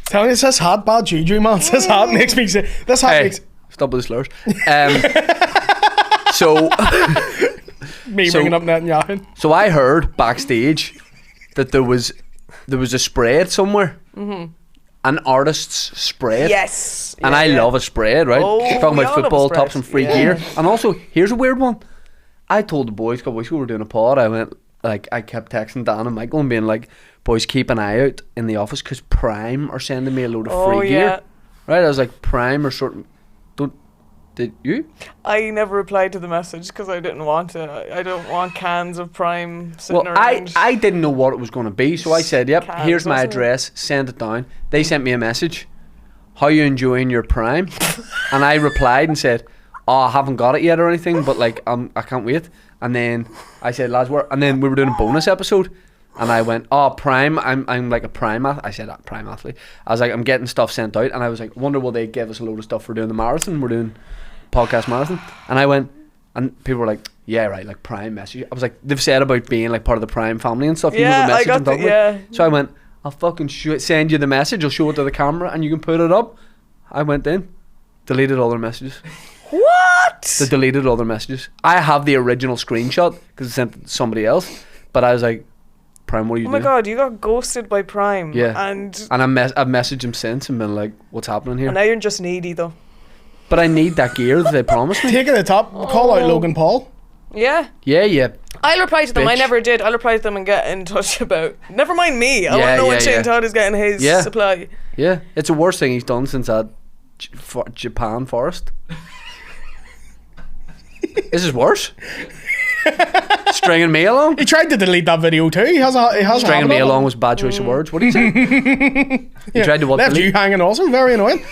Speaker 4: Tell me, this hat bad juju, man. This hat makes me say. This hat
Speaker 2: hey,
Speaker 4: makes
Speaker 2: stop with the slurs. So
Speaker 4: me
Speaker 2: so-
Speaker 4: ringing up Netanyahu.
Speaker 2: So I heard backstage that there was a spread somewhere, an artist's spread.
Speaker 5: Yes.
Speaker 2: And I love a spread, right?
Speaker 5: Oh,
Speaker 2: Talking
Speaker 5: we
Speaker 2: about
Speaker 5: all love a
Speaker 2: football,
Speaker 5: spread.
Speaker 2: tops and free gear. And also, here's a weird one. I told the boys a couple weeks ago we were doing a pod. I went, like, I kept texting Dan and Michael and being like, boys, keep an eye out in the office because Prime are sending me a load of free gear. Right? I was like, Prime are sort of, did you?
Speaker 5: I never replied to the message because I didn't want to. I don't want cans of Prime sitting
Speaker 2: Well,
Speaker 5: around.
Speaker 2: I didn't know what it was going to be, so I said, yep,
Speaker 5: Cans,
Speaker 2: here's my
Speaker 5: wasn't it?
Speaker 2: address, send it down. They sent me a message, how you enjoying your Prime? And I replied and said, oh, I haven't got it yet or anything, but like, I can't wait. And then I said, lads, and then we were doing a bonus episode, and I went, oh, Prime, I'm like a Prime I said Prime athlete. I was like, I'm getting stuff sent out, and I was like, wonder will they give us a load of stuff for doing the marathon? We're doing podcast marathon. And I went, and people were like, yeah, right, like Prime message. I was like, they've said about being like part of the Prime family and stuff.
Speaker 5: Yeah,
Speaker 2: you know the
Speaker 5: I
Speaker 2: message
Speaker 5: got
Speaker 2: I'm talking
Speaker 5: the-
Speaker 2: about?
Speaker 5: yeah.
Speaker 2: So I went, I'll fucking send you the message, I'll show it to the camera and you can put it up. I went in, deleted all their messages.
Speaker 5: What?
Speaker 2: They deleted all their messages. I have the original screenshot because I sent it to somebody else, but I was like, Prime, what are you
Speaker 5: Oh
Speaker 2: doing?
Speaker 5: my god, you got ghosted by Prime.
Speaker 2: Yeah.
Speaker 5: And
Speaker 2: And I've messaged him since and been like, what's happening here?
Speaker 5: now you're just needy though.
Speaker 2: But I need that gear that they promised me.
Speaker 4: Take it to the top. Call out Logan Paul.
Speaker 5: Yeah.
Speaker 2: Yeah.
Speaker 5: I'll reply to them. I
Speaker 2: Bitch.
Speaker 5: never did. I'll reply to them and get in touch about. Never mind me. I want
Speaker 2: Yeah,
Speaker 5: to know when
Speaker 2: yeah,
Speaker 5: Shane
Speaker 2: yeah.
Speaker 5: Todd is getting his
Speaker 2: Yeah.
Speaker 5: supply.
Speaker 2: Yeah. It's the worst thing he's done since that Japan forest. This is worse. Stringing me along.
Speaker 4: He tried to delete that video too. He has
Speaker 2: Stringing me
Speaker 4: habit of it.
Speaker 2: along was a bad choice of words. What do you say? You tried to what?
Speaker 4: Left
Speaker 2: delete?
Speaker 4: you hanging also. Very annoying.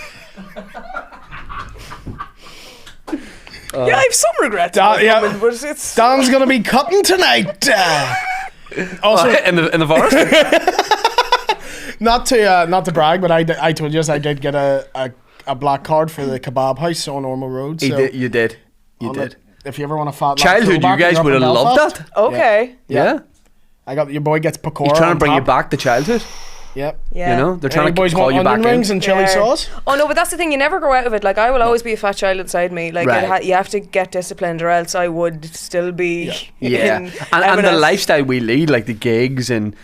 Speaker 5: Yeah, I have some regrets.
Speaker 4: Da-
Speaker 5: about
Speaker 4: yeah.
Speaker 5: women, but it's
Speaker 4: Dan's gonna be cutting tonight. Also,
Speaker 2: in the forest.
Speaker 4: not to brag, but I told you I did get a black card for the kebab house on Normal Road. So
Speaker 2: You did. You
Speaker 4: on
Speaker 2: did.
Speaker 4: it, if you ever want a fat
Speaker 2: Childhood, you
Speaker 4: throwback,
Speaker 2: guys
Speaker 4: you're up
Speaker 2: would have
Speaker 4: in
Speaker 2: loved
Speaker 4: Belfast.
Speaker 2: that.
Speaker 5: okay.
Speaker 2: Yeah.
Speaker 4: I got your boy gets pakora.
Speaker 2: He's trying
Speaker 4: on
Speaker 2: to bring you
Speaker 4: top.
Speaker 2: back to childhood.
Speaker 4: Yep.
Speaker 5: Yeah.
Speaker 2: You know, they're trying
Speaker 4: Any
Speaker 2: to
Speaker 4: boys
Speaker 2: call
Speaker 4: want
Speaker 2: you back
Speaker 4: onion
Speaker 2: in.
Speaker 4: rings and chili
Speaker 5: Yeah.
Speaker 4: sauce?
Speaker 5: Oh no, but that's the thing. You never grow out of it. Like I will always be a fat child inside me. Like
Speaker 2: Right.
Speaker 5: you have to get disciplined, or else I would still be.
Speaker 2: Yeah,
Speaker 5: in
Speaker 2: and the
Speaker 5: M&S.
Speaker 2: lifestyle we lead, like the gigs and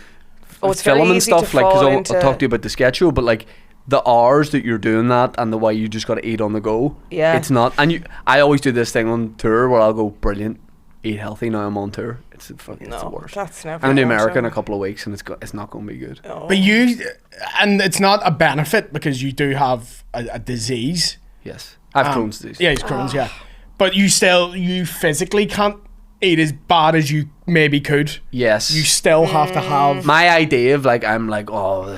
Speaker 5: Oh, it's very
Speaker 2: film and
Speaker 5: easy
Speaker 2: stuff,
Speaker 5: to
Speaker 2: like because
Speaker 5: fall
Speaker 2: I'll
Speaker 5: into-
Speaker 2: talk to you about the sketch show, but like the hours that you're doing that and the way you just got to eat on the go.
Speaker 5: Yeah.
Speaker 2: it's not. And I always do this thing on tour where I'll go, brilliant, eat healthy. Now I'm on tour. It's the
Speaker 5: No,
Speaker 2: worst.
Speaker 5: that's never.
Speaker 2: I'm in
Speaker 5: gonna
Speaker 2: America in
Speaker 5: happen.
Speaker 2: a couple of weeks, and it's not going to be good.
Speaker 5: Oh.
Speaker 4: But and it's not a benefit because you do have a disease.
Speaker 2: Yes, I've
Speaker 4: Um,
Speaker 2: Crohn's disease.
Speaker 4: Yeah, it's Crohn's. Yeah, but you physically can't eat as bad as you maybe could.
Speaker 2: Yes,
Speaker 4: You still have to have.
Speaker 2: my idea of like I'm like, oh,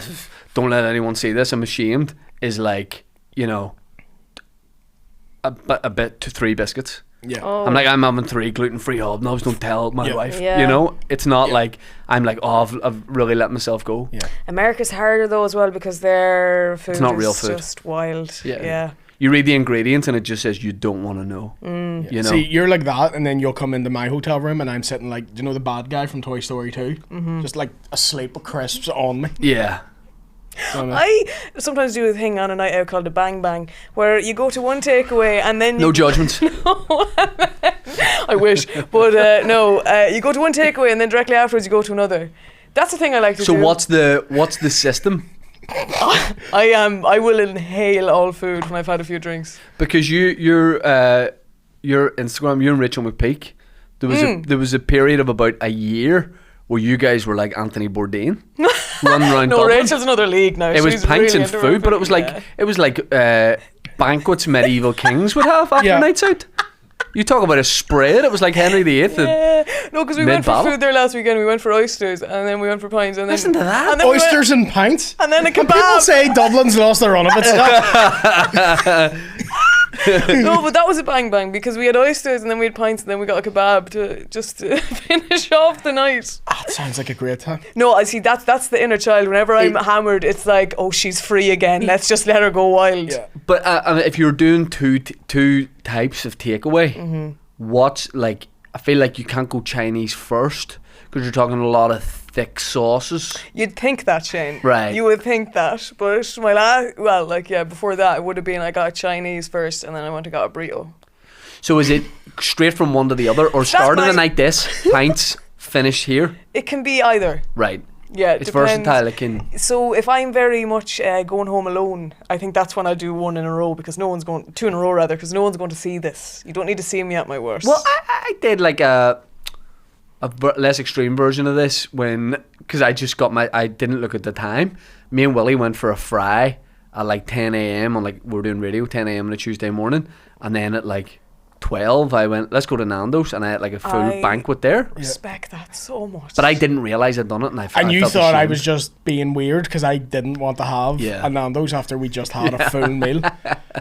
Speaker 2: don't let anyone see this, I'm ashamed, is like, you know, a bit to 3 biscuits.
Speaker 4: Yeah.
Speaker 5: Oh.
Speaker 2: I'm like, I'm having 3 gluten-free hobnobs, don't tell my
Speaker 4: Yeah.
Speaker 2: wife.
Speaker 5: Yeah.
Speaker 2: You know, it's not like I'm like, oh, I've really let myself go.
Speaker 4: Yeah.
Speaker 5: America's harder though as well because their food
Speaker 2: not
Speaker 5: is
Speaker 2: real food.
Speaker 5: just wild. Yeah.
Speaker 2: You read the ingredients and it just says you don't want to know. You know,
Speaker 4: See, you're like that, and then you'll come into my hotel room, and I'm sitting like, do you know the bad guy from Toy Story 2? Just like asleep with crisps on me.
Speaker 2: yeah.
Speaker 4: You know what I mean?
Speaker 5: I sometimes do a thing on a night out called a bang bang, where you go to one takeaway and then
Speaker 2: No
Speaker 5: you
Speaker 2: judgments.
Speaker 5: I wish, but no, you go to one takeaway and then directly afterwards you go to another. That's the thing I like to
Speaker 2: So
Speaker 5: do.
Speaker 2: what's the system?
Speaker 5: I will inhale all food when I've had a few drinks.
Speaker 2: Because your Instagram, you and Rachel McPeak, there was a period of about a year where you guys were like Anthony Bourdain, running around.
Speaker 5: No,
Speaker 2: Dublin.
Speaker 5: Rachel's another league now.
Speaker 2: It was
Speaker 5: She's
Speaker 2: pints
Speaker 5: really
Speaker 2: and
Speaker 5: into
Speaker 2: food, but it was like
Speaker 5: yeah.
Speaker 2: banquets medieval kings would have after
Speaker 4: Yeah.
Speaker 2: nights out. You talk about a spread. It was like Henry VIII.
Speaker 5: Yeah. No, because we went for
Speaker 2: Mid-battle.
Speaker 5: food there last weekend. We went for oysters and then we went for pints and then
Speaker 2: Listen to that.
Speaker 5: and then we went-
Speaker 4: Oysters and pints.
Speaker 5: and then a
Speaker 4: People
Speaker 5: kebab.
Speaker 4: say Dublin's lost their run of it.
Speaker 5: No, but that was a bang bang because we had oysters and then we had pints and then we got a kebab to finish off the night.
Speaker 4: That sounds like a great time.
Speaker 5: No, I see that's the inner child. Whenever I'm hammered, it's like, oh, she's free again. Let's just let her go wild.
Speaker 4: Yeah.
Speaker 2: But if you're doing two types of takeaway,
Speaker 5: Mm-hmm.
Speaker 2: what's like? I feel like you can't go Chinese first because you're talking a lot of thick sauces.
Speaker 5: You'd think that, Shane.
Speaker 2: Right.
Speaker 5: You would think that. But before that, it would have been I got a Chinese first and then I went and got a burrito.
Speaker 2: So is it straight from one to the other, or started
Speaker 5: my-
Speaker 2: the night this pints, finished here?
Speaker 5: It can be either.
Speaker 2: Right.
Speaker 5: Yeah,
Speaker 2: It's
Speaker 5: depends.
Speaker 2: versatile. It can.
Speaker 5: So if I'm very much going home alone, I think that's when I do one in a row because no one's going, two in a row rather, because no one's going to see this. You don't need to see me at my worst.
Speaker 2: Well, I did like a less extreme version of this because I just got I didn't look at the time. Me and Willie went for a fry at like 10 a.m. on like, we're doing radio 10 a.m. on a Tuesday morning, and then at like 12 I went, let's go to Nando's, and I had like a full banquet there.
Speaker 5: Respect that so much.
Speaker 2: But I didn't realise I'd done it, and
Speaker 4: And you
Speaker 2: felt
Speaker 4: thought I
Speaker 2: ashamed.
Speaker 4: was just being weird because I didn't want to have a Nando's after we just had a full meal.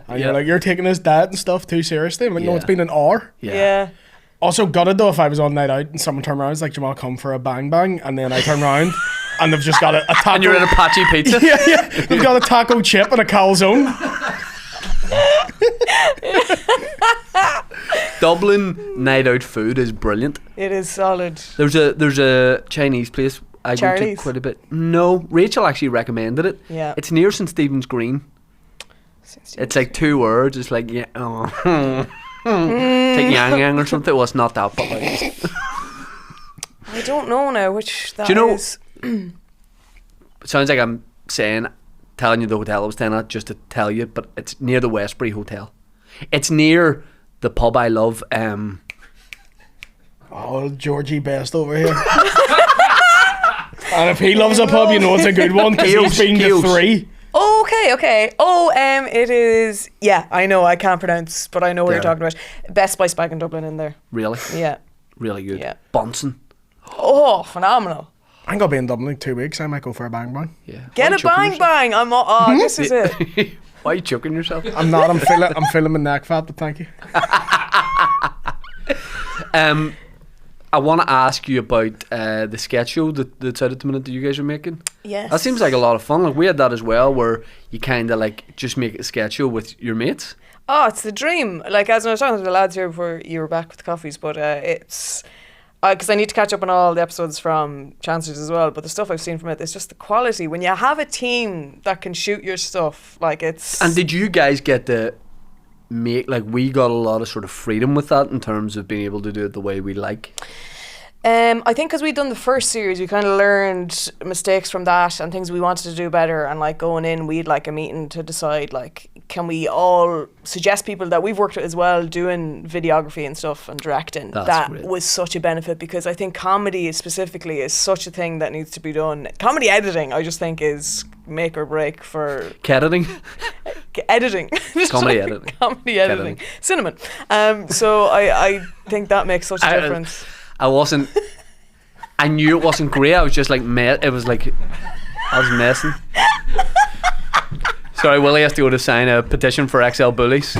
Speaker 4: And you're like, you're taking this diet and stuff too seriously. I'm like, no, it's been an hour.
Speaker 5: Yeah.
Speaker 4: Also gutted though if I was on night out and someone turned around and was like, do you want to come for a bang bang? And then I turn around and they've just got a taco.
Speaker 2: And you're in Apache pizza.
Speaker 4: yeah. They've got a taco chip and a calzone.
Speaker 2: Dublin night out food is brilliant.
Speaker 5: It is solid.
Speaker 2: There's a Chinese place I go to
Speaker 5: Charlie's?
Speaker 2: quite a bit. No, Rachel actually recommended it.
Speaker 5: Yeah.
Speaker 2: It's near St Stephen's Green. It's like 2 words. It's like, yeah, take yang yang or something. Well, it's not that, but like.
Speaker 5: I don't know now which that
Speaker 2: Do you know?
Speaker 5: is.
Speaker 2: It sounds like I'm telling you the hotel I was staying at just to tell you, but it's near the Westbury Hotel. It's near the pub I love.
Speaker 4: Oh, Georgie Best over here. And if he loves a pub, you know it's a good one because he's been to 3.
Speaker 5: Oh, okay. Oh, it is. Yeah, I know. I can't pronounce, but I know what you're talking about. Best Spice Bag in Dublin in there.
Speaker 2: Really?
Speaker 5: Yeah.
Speaker 2: Really good.
Speaker 5: Yeah.
Speaker 2: Bunsen.
Speaker 5: Oh, phenomenal.
Speaker 4: I'm gonna be in Dublin in 2 weeks. I might go for a bang bang.
Speaker 2: Yeah.
Speaker 5: Get
Speaker 2: Why
Speaker 5: a
Speaker 2: you choking
Speaker 5: bang
Speaker 2: yourself?
Speaker 5: bang. I'm. Oh, this is it.
Speaker 2: Why are you choking yourself?
Speaker 4: I'm not. I'm feeling my neck fat, but thank you.
Speaker 2: I want to ask you about the sketch show that's out at the minute that you guys are making.
Speaker 5: Yes.
Speaker 2: That seems like a lot of fun. Like, we had that as well, where you kind of like just make a sketch show with your mates.
Speaker 5: Oh, it's the dream. Like, as I was talking to the lads here before you were back with the coffees, but it's because I need to catch up on all the episodes from Chancellors as well. But the stuff I've seen from it's just the quality. When you have a team that can shoot your stuff, like it's.
Speaker 2: And did you guys get to make, like, we got a lot of sort of freedom with that in terms of being able to do it the way we like?
Speaker 5: I think because we'd done the first series, we kind of learned mistakes from that and things we wanted to do better. And like going in, we'd like a meeting to decide, like, can we all suggest people that we've worked with as well doing videography and stuff and directing.
Speaker 2: That's great.
Speaker 5: Was such a benefit because I think comedy specifically is such a thing that needs to be done. Comedy editing, I just think, is make or break for
Speaker 2: Editing?
Speaker 5: editing.
Speaker 2: Comedy editing.
Speaker 5: Comedy editing. Cinnamon. So I think that makes such a difference.
Speaker 2: I knew it wasn't great. I was just like, it was like, I was messing. Sorry, Willie has to go to sign a petition for XL Bullies.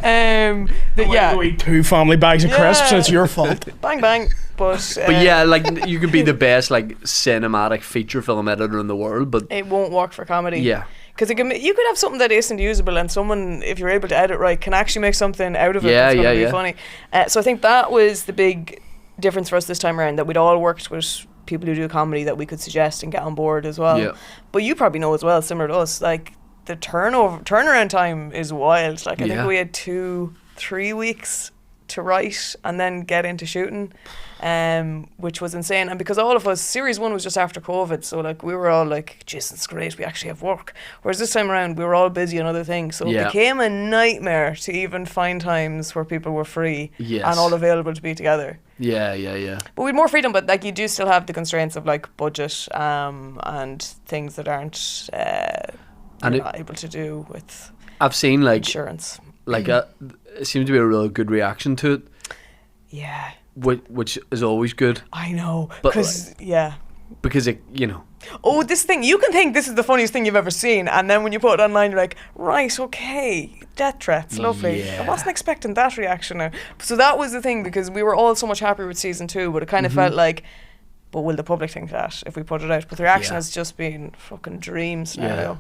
Speaker 5: Yeah.
Speaker 4: Go eat 2 family bags of crisps. It's your fault.
Speaker 5: Bang bang. But
Speaker 2: yeah, like, you could be the best like cinematic feature film editor in the world, but
Speaker 5: it won't work for comedy.
Speaker 2: yeah.
Speaker 5: Because you could have something that isn't usable, and someone, if you're able to edit right, can actually make something out of it that's going to be funny. So I think that was the big difference for us this time around, that we'd all worked with people who do comedy that we could suggest and get on board as well.
Speaker 2: Yeah.
Speaker 5: But you probably know as well, similar to us, like the turnaround time is wild. Like I think we had 2-3 weeks to write and then get into shooting, which was insane. And because all of us, series 1 was just after COVID, so like we were all like, "Jeez, it's great, we actually have work." Whereas this time around, we were all busy on other things, so it became a nightmare to even find times where people were free and all available to be together.
Speaker 2: Yeah.
Speaker 5: But we had more freedom, but like you do still have the constraints of like budget and things that aren't not able to do with
Speaker 2: I've seen like
Speaker 5: insurance.
Speaker 2: Like it seems to be a really good reaction to it.
Speaker 5: Yeah.
Speaker 2: Which is always good.
Speaker 5: I know.
Speaker 2: But
Speaker 5: because
Speaker 2: because it, you know.
Speaker 5: Oh, this thing, you can think this is the funniest thing you've ever seen, and then when you put it online, you're like, right, okay, death threats, lovely.
Speaker 2: Yeah.
Speaker 5: I wasn't expecting that reaction now. So that was the thing, because we were all so much happier with season 2, but it kind of felt like, but will the public think that if we put it out? But the reaction has just been fucking dream scenario.
Speaker 2: Yeah.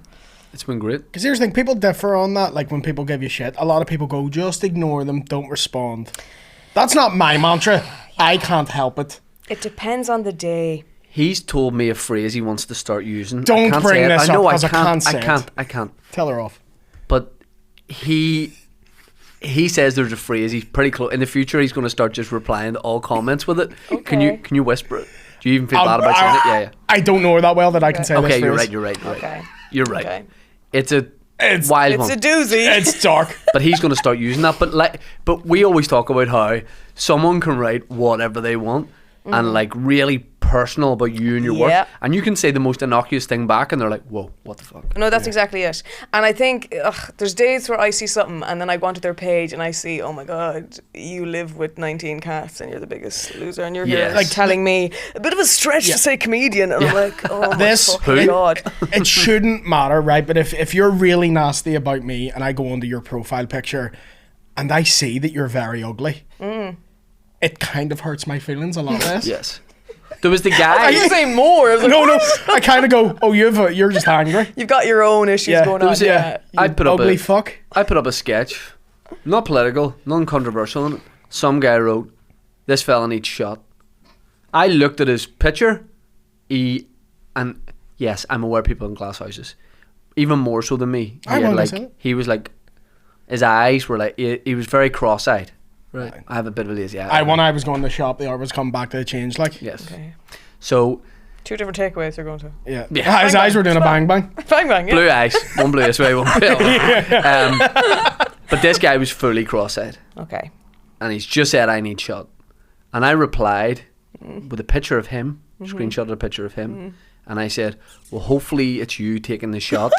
Speaker 2: It's been great.
Speaker 4: Because here's the thing, people differ on that. Like when people give you shit, a lot of people go, just ignore them, don't respond. That's not my mantra. I can't help it.
Speaker 5: It depends on the day.
Speaker 2: He's told me a phrase he wants to start using.
Speaker 4: Don't
Speaker 2: I can't
Speaker 4: bring
Speaker 2: say it.
Speaker 4: this
Speaker 2: I know
Speaker 4: up, 'cause I can't say
Speaker 2: I can't.
Speaker 4: Tell her off.
Speaker 2: But he he says there's a phrase. He's pretty close. In the future, he's going to start just replying to all comments with it.
Speaker 5: Okay.
Speaker 2: Can you whisper it? Do you even feel bad about saying it? Yeah.
Speaker 4: I don't know her that well that I can say this
Speaker 2: Okay, you're
Speaker 4: phrase.
Speaker 2: right.
Speaker 5: Okay.
Speaker 2: You're right.
Speaker 5: Okay.
Speaker 2: It's a
Speaker 4: It's-
Speaker 2: wild
Speaker 5: It's
Speaker 2: one.
Speaker 5: a doozy.
Speaker 4: It's dark.
Speaker 2: But he's going to start using that. But we always talk about how someone can write whatever they want and like really personal about you and your
Speaker 5: Yeah.
Speaker 2: work, and you can say the most innocuous thing back, and they're like, "Whoa, what the fuck?"
Speaker 5: No, that's exactly it. And I think there's days where I see something and then I go onto their page and I see, oh my God, you live with 19 cats and you're the biggest loser and you're here
Speaker 2: Yes.
Speaker 5: like telling me a bit of a stretch to say comedian. And I'm like, oh my
Speaker 4: This-
Speaker 5: fucking God.
Speaker 4: It shouldn't matter, right? But if you're really nasty about me and I go onto your profile picture and I see that you're very ugly, it kind of hurts my feelings a lot less.
Speaker 2: Yes. There was the guy.
Speaker 5: You say more. I was like,
Speaker 4: No, I kind of go, oh, you're just angry.
Speaker 5: You've got your own issues
Speaker 4: Yeah.
Speaker 5: going
Speaker 4: There
Speaker 5: on.
Speaker 2: was a-
Speaker 5: Yeah.
Speaker 2: I put up
Speaker 4: Ugly
Speaker 2: a
Speaker 4: fuck.
Speaker 2: I put up a sketch, not political, non-controversial. In it. Some guy wrote, "This fella needs shot." I looked at his picture. And yes, I'm aware people in glass houses, even more so than me.
Speaker 4: I
Speaker 2: He had,
Speaker 4: won't
Speaker 2: like
Speaker 4: listen.
Speaker 2: he was like, his eyes were like he was very cross-eyed. Right. I have a bit of a lazy eye.
Speaker 4: When I was going to the shop, the art was coming back to the change, like.
Speaker 2: Yes.
Speaker 5: Okay.
Speaker 2: So
Speaker 5: 2 different takeaways you're going to.
Speaker 4: Yeah.
Speaker 2: Yeah.
Speaker 4: His eyes were doing a bang bang.
Speaker 5: Bang, bang, yeah.
Speaker 2: blue eyes, one blue this way, one blue. But this guy was fully cross-eyed.
Speaker 5: Okay.
Speaker 2: And he's just said, "I need shot," and I replied with a picture of him, screenshot of a picture of him, and I said, "Well, hopefully it's you taking the shot."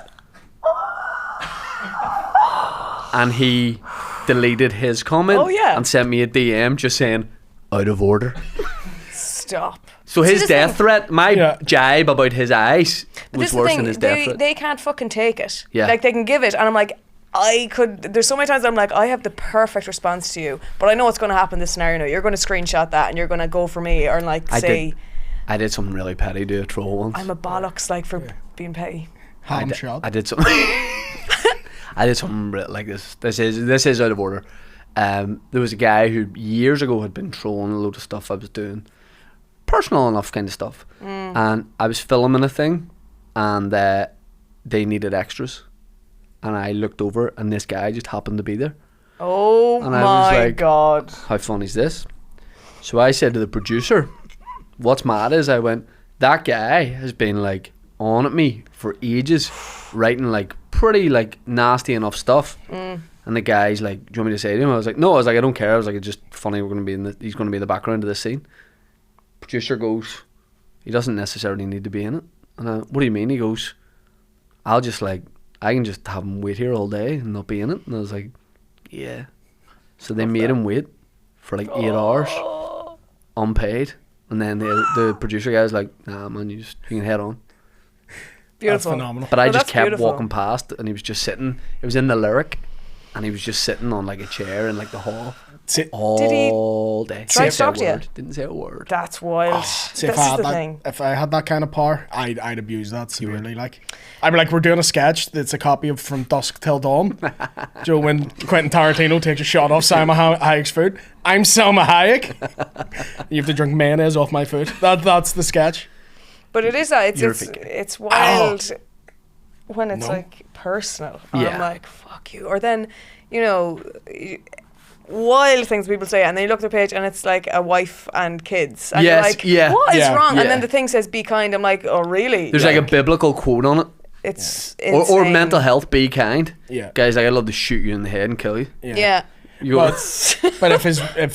Speaker 2: And he deleted his comment
Speaker 5: Oh, yeah.
Speaker 2: and sent me a DM just saying, "Out of order."
Speaker 5: Stop.
Speaker 2: So
Speaker 5: See,
Speaker 2: his
Speaker 5: this
Speaker 2: death
Speaker 5: thing-
Speaker 2: threat, my
Speaker 4: Yeah.
Speaker 2: jibe about his eyes
Speaker 5: But this
Speaker 2: was
Speaker 5: is the
Speaker 2: worse
Speaker 5: thing,
Speaker 2: than his death
Speaker 5: they,
Speaker 2: threat.
Speaker 5: they can't fucking take it.
Speaker 2: Yeah.
Speaker 5: Like, they can give it, and I'm like, there's so many times I'm like, I have the perfect response to you, but I know what's going to happen in this scenario now. You're going to screenshot that, and you're going to go for me, or like say,
Speaker 2: I did something really petty to a troll once.
Speaker 5: I'm a bollocks, like, for being petty.
Speaker 4: Ham shot.
Speaker 2: I did something. I did something like this. This is out of order. There was a guy who years ago had been trolling a load of stuff I was doing, personal enough kind of stuff, and I was filming a thing, and they needed extras, and I looked over, and this guy just happened to be there.
Speaker 5: Oh
Speaker 2: And I was
Speaker 5: my
Speaker 2: like,
Speaker 5: God.
Speaker 2: How funny is this? So I said to the producer, "What's mad is," I went, "that guy has been like on at me for ages, writing like pretty like nasty enough stuff." And the guy's like, "Do you want me to say to him?" I was like, "No." I was like, "I don't care." I was like, "It's just funny. We're going to be he's going to be in the background of this scene." Producer goes, "He doesn't necessarily need to be in it." And I, "What do you mean?" He goes, I can just have him wait here all day and not be in it." And I was like, "Yeah." So they made him wait for like 8 hours, unpaid. And then the producer guy was like, "Nah, man, you can head on."
Speaker 5: Beautiful.
Speaker 4: That's phenomenal.
Speaker 2: But I
Speaker 5: Oh,
Speaker 2: just
Speaker 5: that's
Speaker 2: kept
Speaker 5: beautiful.
Speaker 2: walking past, and he was just sitting. It was in the lyric, and he was just sitting on like a chair in like the hall
Speaker 4: See,
Speaker 2: all day.
Speaker 5: try to
Speaker 2: Didn't say a
Speaker 5: talk to you?
Speaker 2: word. Didn't say a word.
Speaker 5: That's wild.
Speaker 4: see,
Speaker 5: This
Speaker 4: if I
Speaker 5: is
Speaker 4: had
Speaker 5: the
Speaker 4: that,
Speaker 5: thing.
Speaker 4: if I had that kind of power, I'd abuse that severely. Like, I'd be like, we're doing a sketch that's a copy of From Dusk Till Dawn. Joe, when Quentin Tarantino takes a shot off Salma Hayek's food, I'm Salma Hayek. You have to drink mayonnaise off my food. That's the sketch.
Speaker 5: But it is that.
Speaker 2: You're
Speaker 5: It's
Speaker 2: thinking.
Speaker 5: it's wild when it's
Speaker 4: No.
Speaker 5: like personal. And
Speaker 2: Yeah.
Speaker 5: I'm like, fuck you. Or then, wild things people say, and then you look at their page and it's like a wife and kids. And
Speaker 2: Yes,
Speaker 5: you're like,
Speaker 2: yeah.
Speaker 5: what is
Speaker 4: Yeah,
Speaker 5: wrong?
Speaker 2: yeah.
Speaker 5: And then the thing says, be kind. I'm like, oh, really?
Speaker 2: There's like a biblical quote on it,
Speaker 5: It's
Speaker 2: or
Speaker 5: insane.
Speaker 2: mental health, be kind.
Speaker 4: Yeah.
Speaker 2: Guys, like, I'd love to shoot you in the head and kill you.
Speaker 5: Yeah.
Speaker 2: You go,
Speaker 4: But if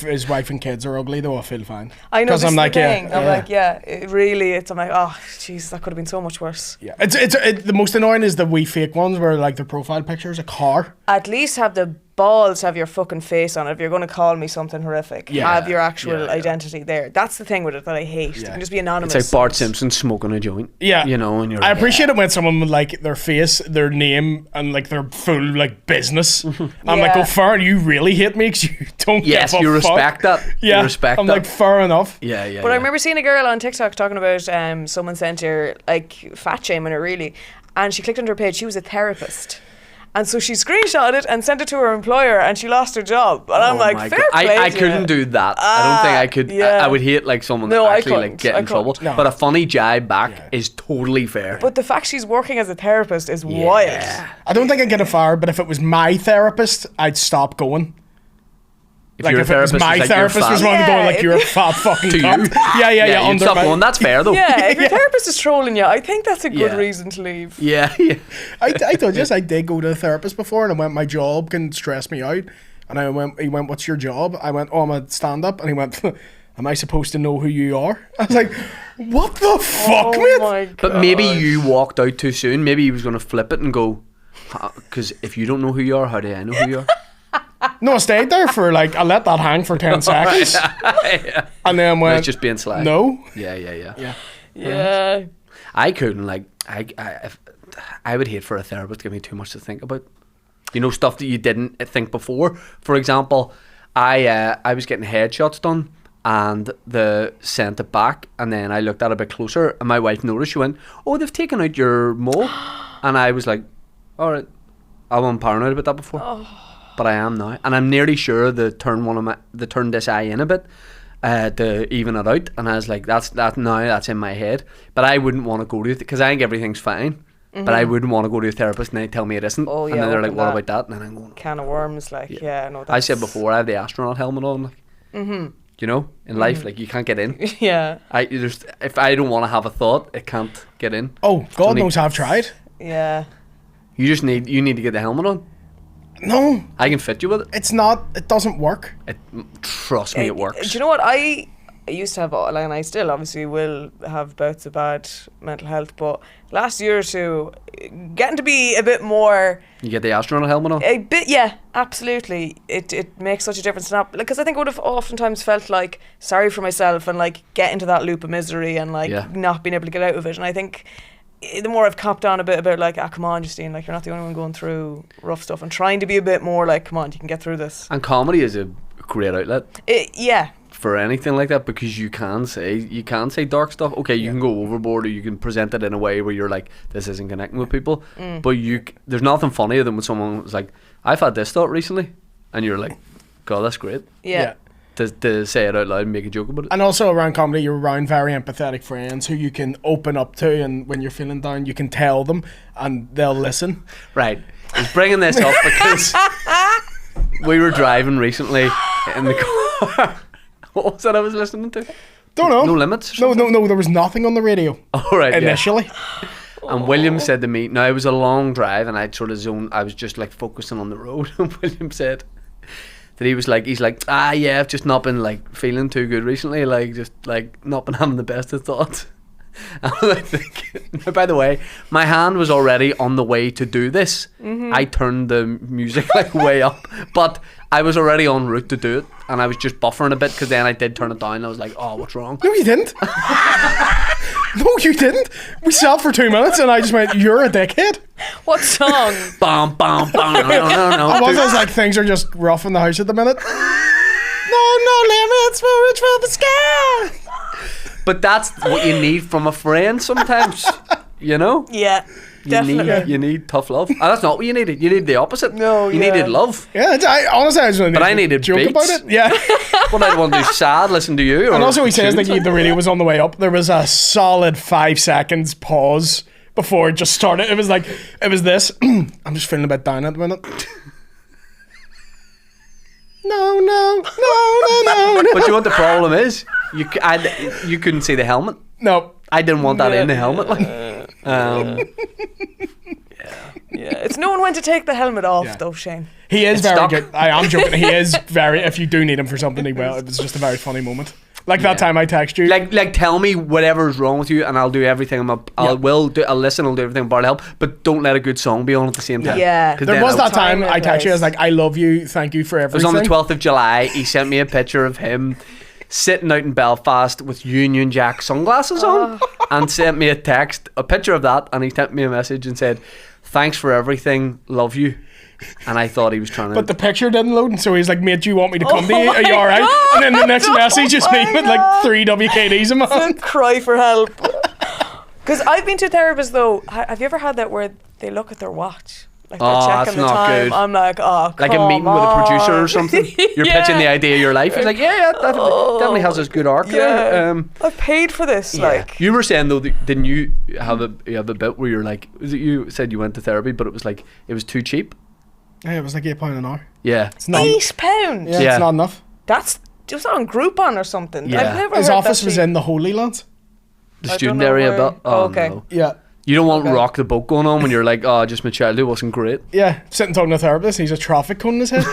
Speaker 4: his wife and kids are ugly, though, I feel fine.
Speaker 5: I know.
Speaker 4: 'Cause
Speaker 5: This
Speaker 4: I'm
Speaker 5: is
Speaker 4: like,
Speaker 5: the
Speaker 4: yeah,
Speaker 5: thing. I'm
Speaker 4: yeah.
Speaker 5: like, yeah. I'm like, oh, jeez, that could have been so much worse.
Speaker 4: Yeah, it's the most annoying is the wee fake ones where like their profile picture is a car.
Speaker 5: At least have the balls to have your fucking face on it. If you're going to call me something horrific,
Speaker 4: Yeah.
Speaker 5: have your actual
Speaker 2: Yeah.
Speaker 5: identity there. That's the thing with it that I hate. You
Speaker 4: Yeah.
Speaker 5: can just be anonymous.
Speaker 2: it's like Bart Simpson smoking a joint.
Speaker 4: Yeah,
Speaker 2: You know, and you're
Speaker 4: I
Speaker 2: like,
Speaker 4: appreciate it when someone with like their face, their name, and like their full like business. I'm like,
Speaker 5: Yeah.
Speaker 4: oh, fair, you really hate me because you don't.
Speaker 2: yes,
Speaker 4: give a
Speaker 2: you
Speaker 4: fuck.
Speaker 2: respect that.
Speaker 4: Yeah,
Speaker 2: You respect
Speaker 4: I'm
Speaker 2: that.
Speaker 4: like, fair enough.
Speaker 2: yeah.
Speaker 5: But I
Speaker 2: yeah.
Speaker 5: remember seeing a girl on TikTok talking about someone sent her like fat shaming her really, and she clicked on her page. She was a therapist, And so she screenshot it and sent it to her employer, and she lost her job. And I'm
Speaker 2: Oh
Speaker 5: like,
Speaker 2: my
Speaker 5: fair
Speaker 2: God.
Speaker 5: play
Speaker 2: I
Speaker 5: to
Speaker 2: couldn't
Speaker 5: you.
Speaker 2: do that. I don't think I could.
Speaker 5: yeah.
Speaker 2: I would hate like someone
Speaker 5: No,
Speaker 2: that
Speaker 5: I
Speaker 2: actually like
Speaker 5: couldn't.
Speaker 2: get
Speaker 5: I
Speaker 2: in trouble.
Speaker 5: couldn't.
Speaker 4: No.
Speaker 2: But a funny jibe back is totally fair.
Speaker 5: But the fact she's working as a therapist is wild.
Speaker 4: I don't think I'd get a fired, but if it was my therapist, I'd stop going.
Speaker 2: If
Speaker 4: Like
Speaker 2: your
Speaker 4: if it was
Speaker 2: therapist
Speaker 4: my
Speaker 2: is like,
Speaker 4: therapist
Speaker 2: you're
Speaker 4: was
Speaker 2: fat,
Speaker 4: one going like
Speaker 5: Yeah,
Speaker 4: you're a
Speaker 5: if-
Speaker 4: fat fucking
Speaker 2: To you?
Speaker 4: cunt. Yeah,
Speaker 2: you'd
Speaker 4: under
Speaker 2: stop
Speaker 4: my-
Speaker 2: going. That's fair though.
Speaker 5: Yeah, if your therapist is trolling you, I think that's a good
Speaker 2: Yeah.
Speaker 5: reason to leave.
Speaker 2: Yeah.
Speaker 4: I told you this, I did go to a therapist before, and I went, my job can stress me out. And he went, what's your job? I went, oh, I'm a stand-up. And he went, am I supposed to know who you are? I was like, what the fuck,
Speaker 5: Oh
Speaker 4: mate?
Speaker 5: my god.
Speaker 2: But maybe you walked out too soon. Maybe he was going to flip it and go, because if you don't know who you are, how do I know who you are?
Speaker 4: No, I stayed there for like, I let that hang for 10 seconds. And then went,
Speaker 2: It's just being sly.
Speaker 4: no.
Speaker 2: Yeah.
Speaker 5: Yeah.
Speaker 2: I couldn't like I would hate for a therapist to give me too much to think about. You know, stuff that you didn't think before. For example, I was getting headshots done and they sent it back, and then I looked at it a bit closer and my wife noticed. She went, oh, they've taken out your mole. And I was like, alright, I wasn't paranoid about that before. But I am now. And I'm nearly sure they turned this eye in a bit to even it out. And I was like, that's in my head. But I wouldn't want to go to it because I think everything's fine. But I wouldn't want to go to a therapist and they tell me it isn't.
Speaker 5: Oh,
Speaker 2: And
Speaker 5: yeah,
Speaker 2: then they're like,
Speaker 5: open
Speaker 2: what
Speaker 5: that.
Speaker 2: about that? And then I'm going,
Speaker 5: Can of worms, like, yeah, no, that's...
Speaker 2: I said before, I have the astronaut helmet on. Like, you know, in life, like you can't get in.
Speaker 5: Yeah,
Speaker 2: If I don't want to have a thought, it can't get in.
Speaker 4: Oh, God
Speaker 2: only-
Speaker 4: knows I've tried.
Speaker 5: yeah.
Speaker 2: You need to get the helmet on.
Speaker 4: No,
Speaker 2: I can fit you with it.
Speaker 4: it doesn't work.
Speaker 2: Trust me, it works.
Speaker 5: Do you know what? I used to have, like, and I still obviously will have bouts of bad mental health, but last year or two, getting to be a bit more...
Speaker 2: You get the astronaut helmet on.
Speaker 5: A bit, yeah, absolutely. It makes such a difference. Because I think I would have oftentimes felt like sorry for myself and like get into that loop of misery and like
Speaker 2: Yeah.
Speaker 5: not being able to get out of it. And I think the more I've copped on a bit about like, come on, Justine, like you're not the only one going through rough stuff, and trying to be a bit more like, come on, you can get through this.
Speaker 2: And comedy is a great outlet
Speaker 5: Yeah,
Speaker 2: for anything like that, because you can say dark stuff. Okay, you can go overboard, or you can present it in a way where you're like, this isn't connecting with people. But there's nothing funnier than when someone was like, I've had this thought recently, and you're like, God, that's great.
Speaker 5: yeah.
Speaker 2: To say it out loud and make a joke about it.
Speaker 4: And also around comedy, you're around very empathetic friends who you can open up to, and when you're feeling down, you can tell them, and they'll listen.
Speaker 2: Right. I was bringing this up because we were driving recently in the car. What was that I was listening to?
Speaker 4: Don't know.
Speaker 2: No Limits?
Speaker 4: No, there was nothing on the radio
Speaker 2: All right. Yeah.
Speaker 4: initially.
Speaker 2: And William said to me, now it was a long drive and I'd sort of zoned, I was just like focusing on the road. And William said that he's like, yeah, I've just not been like feeling too good recently, like just like not been having the best of thoughts. And I think, by the way, my hand was already on the way to do this. I turned the music like way up, but I was already en route to do it, and I was just buffering a bit because then I did turn it down. And I was like, oh, what's wrong?
Speaker 4: No, you didn't. No, you didn't. We sat for 2 minutes, and I just went, "You're a dickhead."
Speaker 5: What song?
Speaker 2: Bam, bam, bam. No.
Speaker 4: I was like, things are just rough in the house at the minute. No limits, we'll reach for the sky.
Speaker 2: But that's what you need from a friend sometimes, you know?
Speaker 5: Yeah, definitely.
Speaker 2: You need tough love. And that's not what you needed. You needed the opposite.
Speaker 5: No,
Speaker 2: you
Speaker 5: yeah.
Speaker 2: needed love.
Speaker 4: Yeah, honestly, I just wanted
Speaker 2: But
Speaker 4: to
Speaker 2: I needed
Speaker 4: joke
Speaker 2: beats.
Speaker 4: about it. Yeah.
Speaker 2: What I want to do, sad, listen to you.
Speaker 4: And
Speaker 2: or
Speaker 4: also, he says
Speaker 2: tunes.
Speaker 4: like the radio was on the way up. There was a solid 5 seconds pause before it just started. It was this. I'm just feeling a bit down at the minute. No.
Speaker 2: But you know what the problem is? You couldn't see the helmet.
Speaker 4: No.
Speaker 2: I didn't want that in the helmet. Like,
Speaker 5: Yeah, it's knowing when to take the helmet off,
Speaker 4: Yeah.
Speaker 5: though, Shane.
Speaker 4: He is
Speaker 2: It's
Speaker 4: very
Speaker 2: stuck.
Speaker 4: good. I am joking. He is very. If you do need him for something, he will. It was just a very funny moment. Like that time I text you.
Speaker 2: like, tell me whatever's wrong with you, and I'll do everything. I'll listen. I'll do everything bar to help. But don't let a good song be on at the same time.
Speaker 5: Yeah.
Speaker 2: 'Cause
Speaker 4: there
Speaker 2: then
Speaker 4: was
Speaker 2: I'll-
Speaker 4: that time
Speaker 5: Time
Speaker 4: I
Speaker 5: and
Speaker 4: texted you. I was
Speaker 5: place.
Speaker 4: like, "I love you. Thank you for
Speaker 2: It was
Speaker 4: everything."
Speaker 2: on the 12th of July. He sent me a picture of him sitting out in Belfast with Union Jack sunglasses on, and sent me a picture of that, and he sent me a message and said, "Thanks for everything. Love you." And I thought he was trying to.
Speaker 4: But the picture didn't load, and so he's like, "Mate, do you want me to come to
Speaker 5: Oh
Speaker 4: you? Are you
Speaker 5: my
Speaker 4: all right?"
Speaker 5: God.
Speaker 4: And then the next message is me
Speaker 5: my
Speaker 4: with like
Speaker 5: God.
Speaker 4: 3 WKDs in my hand.
Speaker 5: Cry for help. Because I've been to therapists, though. Have you ever had that where they look at their watch? Like they're
Speaker 2: Oh, that's
Speaker 5: checking the
Speaker 2: not
Speaker 5: time.
Speaker 2: good.
Speaker 5: I'm like, oh,
Speaker 2: Like
Speaker 5: come
Speaker 2: a meeting with a producer or
Speaker 5: on.
Speaker 2: something. You're
Speaker 5: Yeah.
Speaker 2: pitching the idea of your life. He's like, yeah, that definitely has this good arc there.
Speaker 5: Yeah, I've paid for this.
Speaker 2: Yeah.
Speaker 5: Like,
Speaker 2: You were saying though, didn't you have a bit where you're like, was it you said you went to therapy, but it was like it was too cheap?
Speaker 4: Yeah, it was like £8 an hour.
Speaker 2: Yeah.
Speaker 4: It's not.
Speaker 5: £8.
Speaker 4: Yeah,
Speaker 2: Yeah.
Speaker 4: it's not enough.
Speaker 5: That's just on Groupon or something.
Speaker 2: Yeah.
Speaker 5: I've never
Speaker 4: His
Speaker 5: heard
Speaker 4: office
Speaker 5: that
Speaker 4: was
Speaker 5: cheap.
Speaker 4: in the Holy Land.
Speaker 2: The
Speaker 5: I don't
Speaker 2: student
Speaker 5: know
Speaker 2: area
Speaker 5: where-
Speaker 2: bit. Oh,
Speaker 5: okay.
Speaker 2: no.
Speaker 4: Yeah.
Speaker 2: You don't want
Speaker 5: Okay.
Speaker 2: rock the boat going on when you're like, oh, just my childhood wasn't great.
Speaker 4: Yeah, sitting talking to a therapist, he's a traffic cone in his head.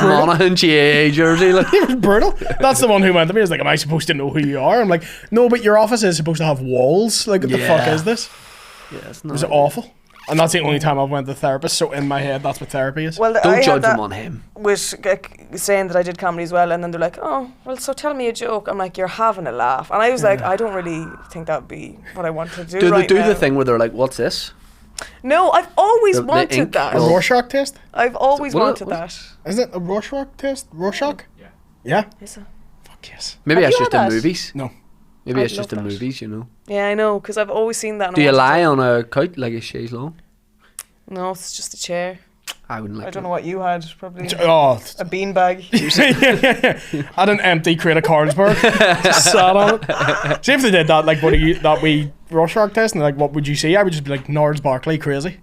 Speaker 2: Monaghan GAA jersey. Like.
Speaker 4: It was brutal. That's the one who went to me. He was like, am I supposed to know who you are? I'm like, no, but your office is supposed to have walls. Like, what the fuck
Speaker 2: Yeah.
Speaker 4: is this?
Speaker 2: Yeah, it's
Speaker 4: It
Speaker 2: not.
Speaker 4: was awful. And that's the only time I've went to the therapist, so in my head, that's what therapy is.
Speaker 5: Well, I
Speaker 2: Don't
Speaker 5: had
Speaker 2: judge
Speaker 5: that
Speaker 2: them on him.
Speaker 5: with saying that I did comedy as well, and then they're like, "Oh, well, so tell me a joke." I'm like, "You're having a laugh," and I was like, "I don't really think that would be what I want to do."
Speaker 2: Do they
Speaker 5: right
Speaker 2: do
Speaker 5: now.
Speaker 2: the thing where they're like, what's this?
Speaker 5: No, I've always
Speaker 2: The ink?
Speaker 5: wanted that.
Speaker 4: A
Speaker 2: Oh.
Speaker 4: Rorschach test?
Speaker 5: I've always
Speaker 2: What-
Speaker 5: wanted
Speaker 2: what-
Speaker 5: that.
Speaker 4: Isn't it a Rorschach test? Rorschach? Yeah.
Speaker 5: Is it?
Speaker 4: Fuck yes.
Speaker 2: Maybe
Speaker 5: Have
Speaker 2: that's
Speaker 5: you
Speaker 2: just
Speaker 5: had
Speaker 2: in
Speaker 5: that?
Speaker 2: movies.
Speaker 4: No.
Speaker 2: Maybe
Speaker 5: I'd
Speaker 2: it's just
Speaker 5: love
Speaker 2: in
Speaker 5: that.
Speaker 2: movies, you know.
Speaker 5: Yeah, I know, because I've always seen that. And
Speaker 2: Do
Speaker 5: I
Speaker 2: you
Speaker 5: wanted
Speaker 2: lie
Speaker 5: to-
Speaker 2: on a couch like a chaise long?
Speaker 5: No, it's just a chair.
Speaker 2: I wouldn't like
Speaker 5: I don't know what you had. Probably
Speaker 4: Oh.
Speaker 5: a beanbag.
Speaker 4: I had an empty crate of Carlsberg. Sat on it. See if they did that, like, what are you, that wee Rorschach test, and like, what would you see? I would just be like, Nards Barkley, crazy.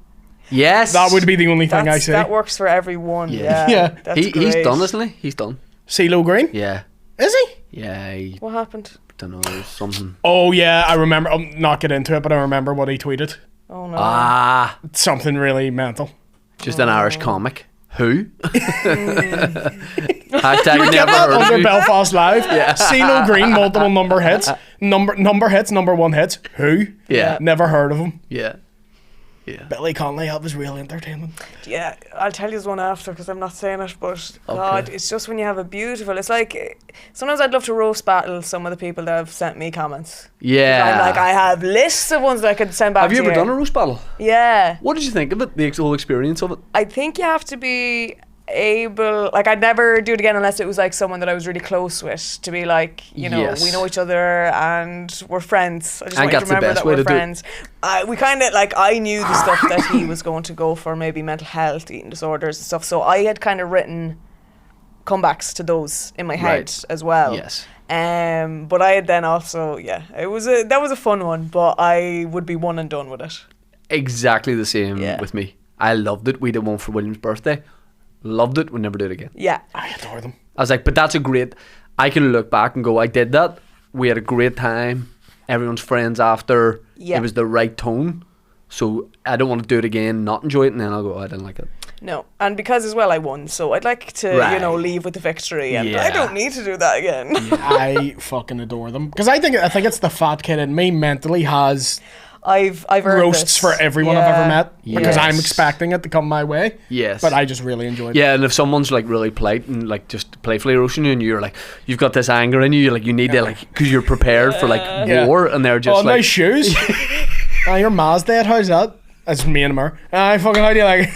Speaker 2: Yes.
Speaker 4: That would be the only thing I see.
Speaker 5: That works for everyone.
Speaker 2: Yeah.
Speaker 5: Yeah.
Speaker 4: Yeah.
Speaker 5: That's
Speaker 2: He's
Speaker 5: great.
Speaker 2: done, isn't he? He's done.
Speaker 4: CeeLo Green?
Speaker 2: Yeah.
Speaker 4: Is he?
Speaker 2: Yeah, I
Speaker 5: What happened?
Speaker 2: don't know, something.
Speaker 4: Oh, yeah, I remember. I'll not get into it, but I remember what he tweeted.
Speaker 5: Oh no.
Speaker 2: Ah,
Speaker 4: Something really mental.
Speaker 2: just an Irish comic. Who? Hashtag
Speaker 4: Get
Speaker 2: never
Speaker 4: that
Speaker 2: heard of
Speaker 4: under
Speaker 2: you.
Speaker 4: Belfast Live. CeeLo Green, multiple number hits. Number hits, number one hits. Who?
Speaker 2: Yeah.
Speaker 4: Never heard of him.
Speaker 2: Yeah. Yeah.
Speaker 4: Billy Connolly, that was real entertaining.
Speaker 5: Yeah, I'll tell you one after because I'm not saying it, but God, it's just when you have a beautiful. It's like sometimes I'd love to roast battle some of the people that have sent me comments.
Speaker 2: Yeah.
Speaker 5: I'm like, I have lists of ones that I could send back.
Speaker 2: Have you
Speaker 5: to
Speaker 2: ever done a roast battle?
Speaker 5: Yeah,
Speaker 2: What did you think of it? The whole experience of it?
Speaker 5: I think you have to be able. Like, I'd never do it again unless it was like someone that I was really close with. To be like, you know,
Speaker 2: Yes.
Speaker 5: we know each other and we're friends. I just
Speaker 2: I
Speaker 5: want you
Speaker 2: think
Speaker 5: to
Speaker 2: that's the
Speaker 5: remember
Speaker 2: best
Speaker 5: that
Speaker 2: way
Speaker 5: we're
Speaker 2: to do it.
Speaker 5: friends. We kind of like, I knew the stuff that he was going to go for, maybe mental health, eating disorders and stuff. So I had kind of written comebacks to those in my head
Speaker 2: Right.
Speaker 5: as well.
Speaker 2: Yes.
Speaker 5: But I had then also, that was a fun one, but I would be one and done with it.
Speaker 2: Exactly the same
Speaker 5: Yeah.
Speaker 2: with me. I loved it. We did one for William's birthday. Loved it. We'd never do it again.
Speaker 5: Yeah.
Speaker 4: I adore them.
Speaker 2: I was like, but that's a great. I can look back and go, I did that. We had a great time. Everyone's friends after.
Speaker 5: Yeah.
Speaker 2: It was the right tone. So I don't want to do it again, not enjoy it, and then I'll go, I didn't like it.
Speaker 5: No, and because as well I won, so I'd like to,
Speaker 2: Right.
Speaker 5: leave with the victory, and I
Speaker 2: Yeah.
Speaker 5: don't need to do that again.
Speaker 4: I fucking adore them because I think it's the fat kid in me mentally has
Speaker 5: I've earned
Speaker 4: roasts
Speaker 5: this.
Speaker 4: for everyone I've ever
Speaker 5: Yeah.
Speaker 4: met because I'm
Speaker 2: Yes.
Speaker 4: expecting it to come my way.
Speaker 2: Yes.
Speaker 4: But I just really enjoyed it.
Speaker 2: Yeah, and if someone's like really polite and like just playfully roasting you, and you're like, you've got this anger in you, you're like, you need to like, because you're prepared for like
Speaker 4: Yeah.
Speaker 2: war, and they're just
Speaker 4: Oh,
Speaker 2: like,
Speaker 4: nice shoes. Your ma's dead. How's that? That's me and her. Fucking how do you like it?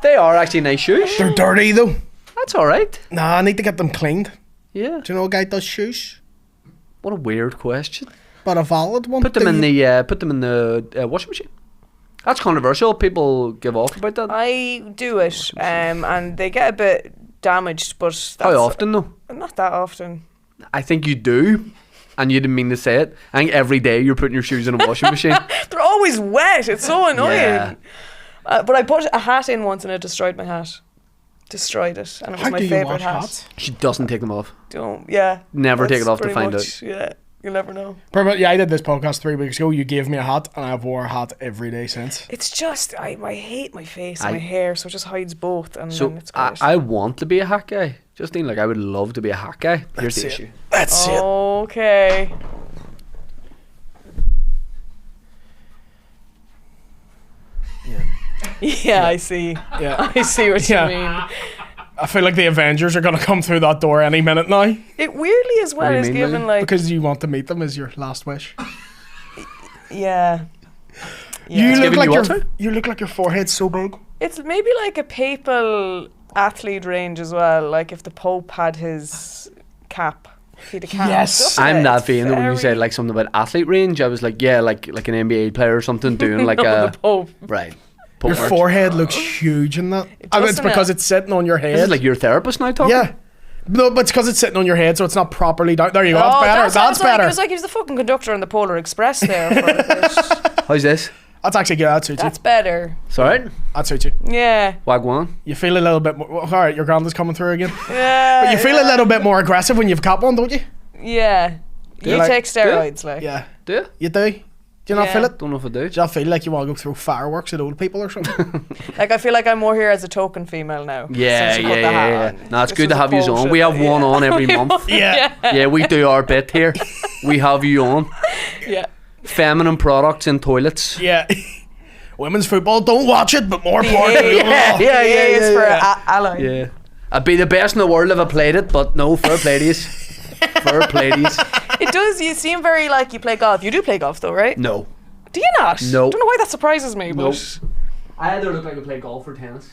Speaker 2: they are actually nice shoes.
Speaker 4: They're dirty though.
Speaker 2: That's all right.
Speaker 4: Nah, I need to get them cleaned.
Speaker 2: Yeah.
Speaker 4: Do you know a guy does shoes?
Speaker 2: What a weird question.
Speaker 4: But a valid one.
Speaker 2: Put them
Speaker 4: Do
Speaker 2: in
Speaker 4: you?
Speaker 2: the washing machine. That's controversial. People give off about that.
Speaker 5: I do it, and they get a bit damaged, but that's
Speaker 2: How often though?
Speaker 5: Not that often.
Speaker 2: I think you do, and you didn't mean to say it. I think every day you're putting your shoes in a washing machine.
Speaker 5: They're always wet. It's so annoying.
Speaker 2: Yeah.
Speaker 5: But I put a hat in once, and it destroyed my hat. Destroyed it, and it was
Speaker 4: How
Speaker 5: my
Speaker 4: do you
Speaker 5: favorite
Speaker 4: wash
Speaker 5: hat.
Speaker 4: hats?
Speaker 2: She doesn't take them off.
Speaker 5: Yeah.
Speaker 2: Never take
Speaker 5: That's
Speaker 2: it off to
Speaker 5: pretty
Speaker 2: find
Speaker 5: much, Yeah, you'll never know.
Speaker 4: Yeah, I did this podcast 3 weeks ago. You gave me a hat, and I've wore a hat every day since.
Speaker 5: It's just I hate my face and
Speaker 2: I-
Speaker 5: my hair, so it just hides both, and
Speaker 2: So
Speaker 5: then it's
Speaker 2: I,
Speaker 5: great.
Speaker 2: I want to be a hat guy. Justine, like I would love to be a hat guy. Here's the
Speaker 4: That's it.
Speaker 2: issue.
Speaker 4: That's it.
Speaker 5: Okay. Yeah, I see.
Speaker 4: Yeah.
Speaker 5: I see what
Speaker 4: Yeah.
Speaker 5: you mean.
Speaker 4: I feel like the Avengers are going to come through that door any minute now
Speaker 5: It weirdly as well
Speaker 2: do you
Speaker 5: is
Speaker 2: mean,
Speaker 5: given
Speaker 2: Lily?
Speaker 5: like
Speaker 4: because you want to meet them as your last wish.
Speaker 5: yeah.
Speaker 4: You look
Speaker 2: giving
Speaker 4: like
Speaker 2: you
Speaker 4: your
Speaker 2: what, sorry?
Speaker 4: you look like your forehead's so big.
Speaker 5: It's maybe like a papal athlete range as well. Like if the Pope had his cap. If you'd a can.
Speaker 4: Yes.
Speaker 5: Stuff in
Speaker 2: I'm
Speaker 5: it.
Speaker 2: that
Speaker 5: It's
Speaker 2: vain. When you
Speaker 5: very-
Speaker 2: said like something about athlete range, I was like, yeah, like an NBA player or something doing like
Speaker 5: No,
Speaker 2: a
Speaker 5: the Pope.
Speaker 2: right.
Speaker 4: Your
Speaker 2: Poke marks.
Speaker 4: forehead looks huge in that. I mean, it's
Speaker 5: doesn't
Speaker 4: because
Speaker 5: it?
Speaker 4: it's sitting on your head.
Speaker 2: This is like your therapist now talking.
Speaker 4: yeah. No, but it's because it's sitting on your head, so it's not properly down. There you go.
Speaker 5: Oh,
Speaker 4: That's better. That's
Speaker 5: like,
Speaker 4: better.
Speaker 5: it was like he was the fucking conductor on the Polar Express there. For a bit.
Speaker 2: How's this?
Speaker 4: That's actually good. That suits
Speaker 5: That's
Speaker 4: you.
Speaker 5: better.
Speaker 2: Sorry.
Speaker 4: That suits you.
Speaker 5: Yeah.
Speaker 2: Wagwan.
Speaker 4: You feel a little bit more. All right, your granddad's coming through again.
Speaker 5: Yeah.
Speaker 4: But you feel a little bit more aggressive when you've got one, don't you?
Speaker 5: Yeah. You
Speaker 4: like-
Speaker 5: take steroids, like.
Speaker 4: Yeah.
Speaker 2: Do you?
Speaker 4: You do. Do you not
Speaker 5: Yeah.
Speaker 4: feel it?
Speaker 2: Don't know if I do.
Speaker 4: Do you not feel like you want to go through fireworks at old people or something?
Speaker 5: Like I feel like I'm more here as a token female now.
Speaker 2: Yeah,
Speaker 5: since you put
Speaker 2: yeah,
Speaker 5: the hat
Speaker 2: yeah.
Speaker 5: on.
Speaker 2: No, it's
Speaker 5: This
Speaker 2: good to
Speaker 5: was a
Speaker 2: have you on.
Speaker 5: bullshit,
Speaker 2: We have one
Speaker 5: yeah.
Speaker 2: on every month.
Speaker 4: yeah.
Speaker 2: Yeah, we do our bit here. We have you on.
Speaker 5: Yeah.
Speaker 2: Feminine products in toilets.
Speaker 4: Yeah. Women's football, don't watch it, but more importantly,
Speaker 2: Yeah,
Speaker 5: He is for ally.
Speaker 2: Yeah. I'd be the best in the world if I played it, but no, fair play to yous. Fair play to yous.
Speaker 5: It does. You seem very like you play golf. You do play golf though, right?
Speaker 2: No.
Speaker 5: Do you not?
Speaker 2: No.
Speaker 5: Don't know why that surprises me, but
Speaker 2: Nope. I either look like I play golf or tennis.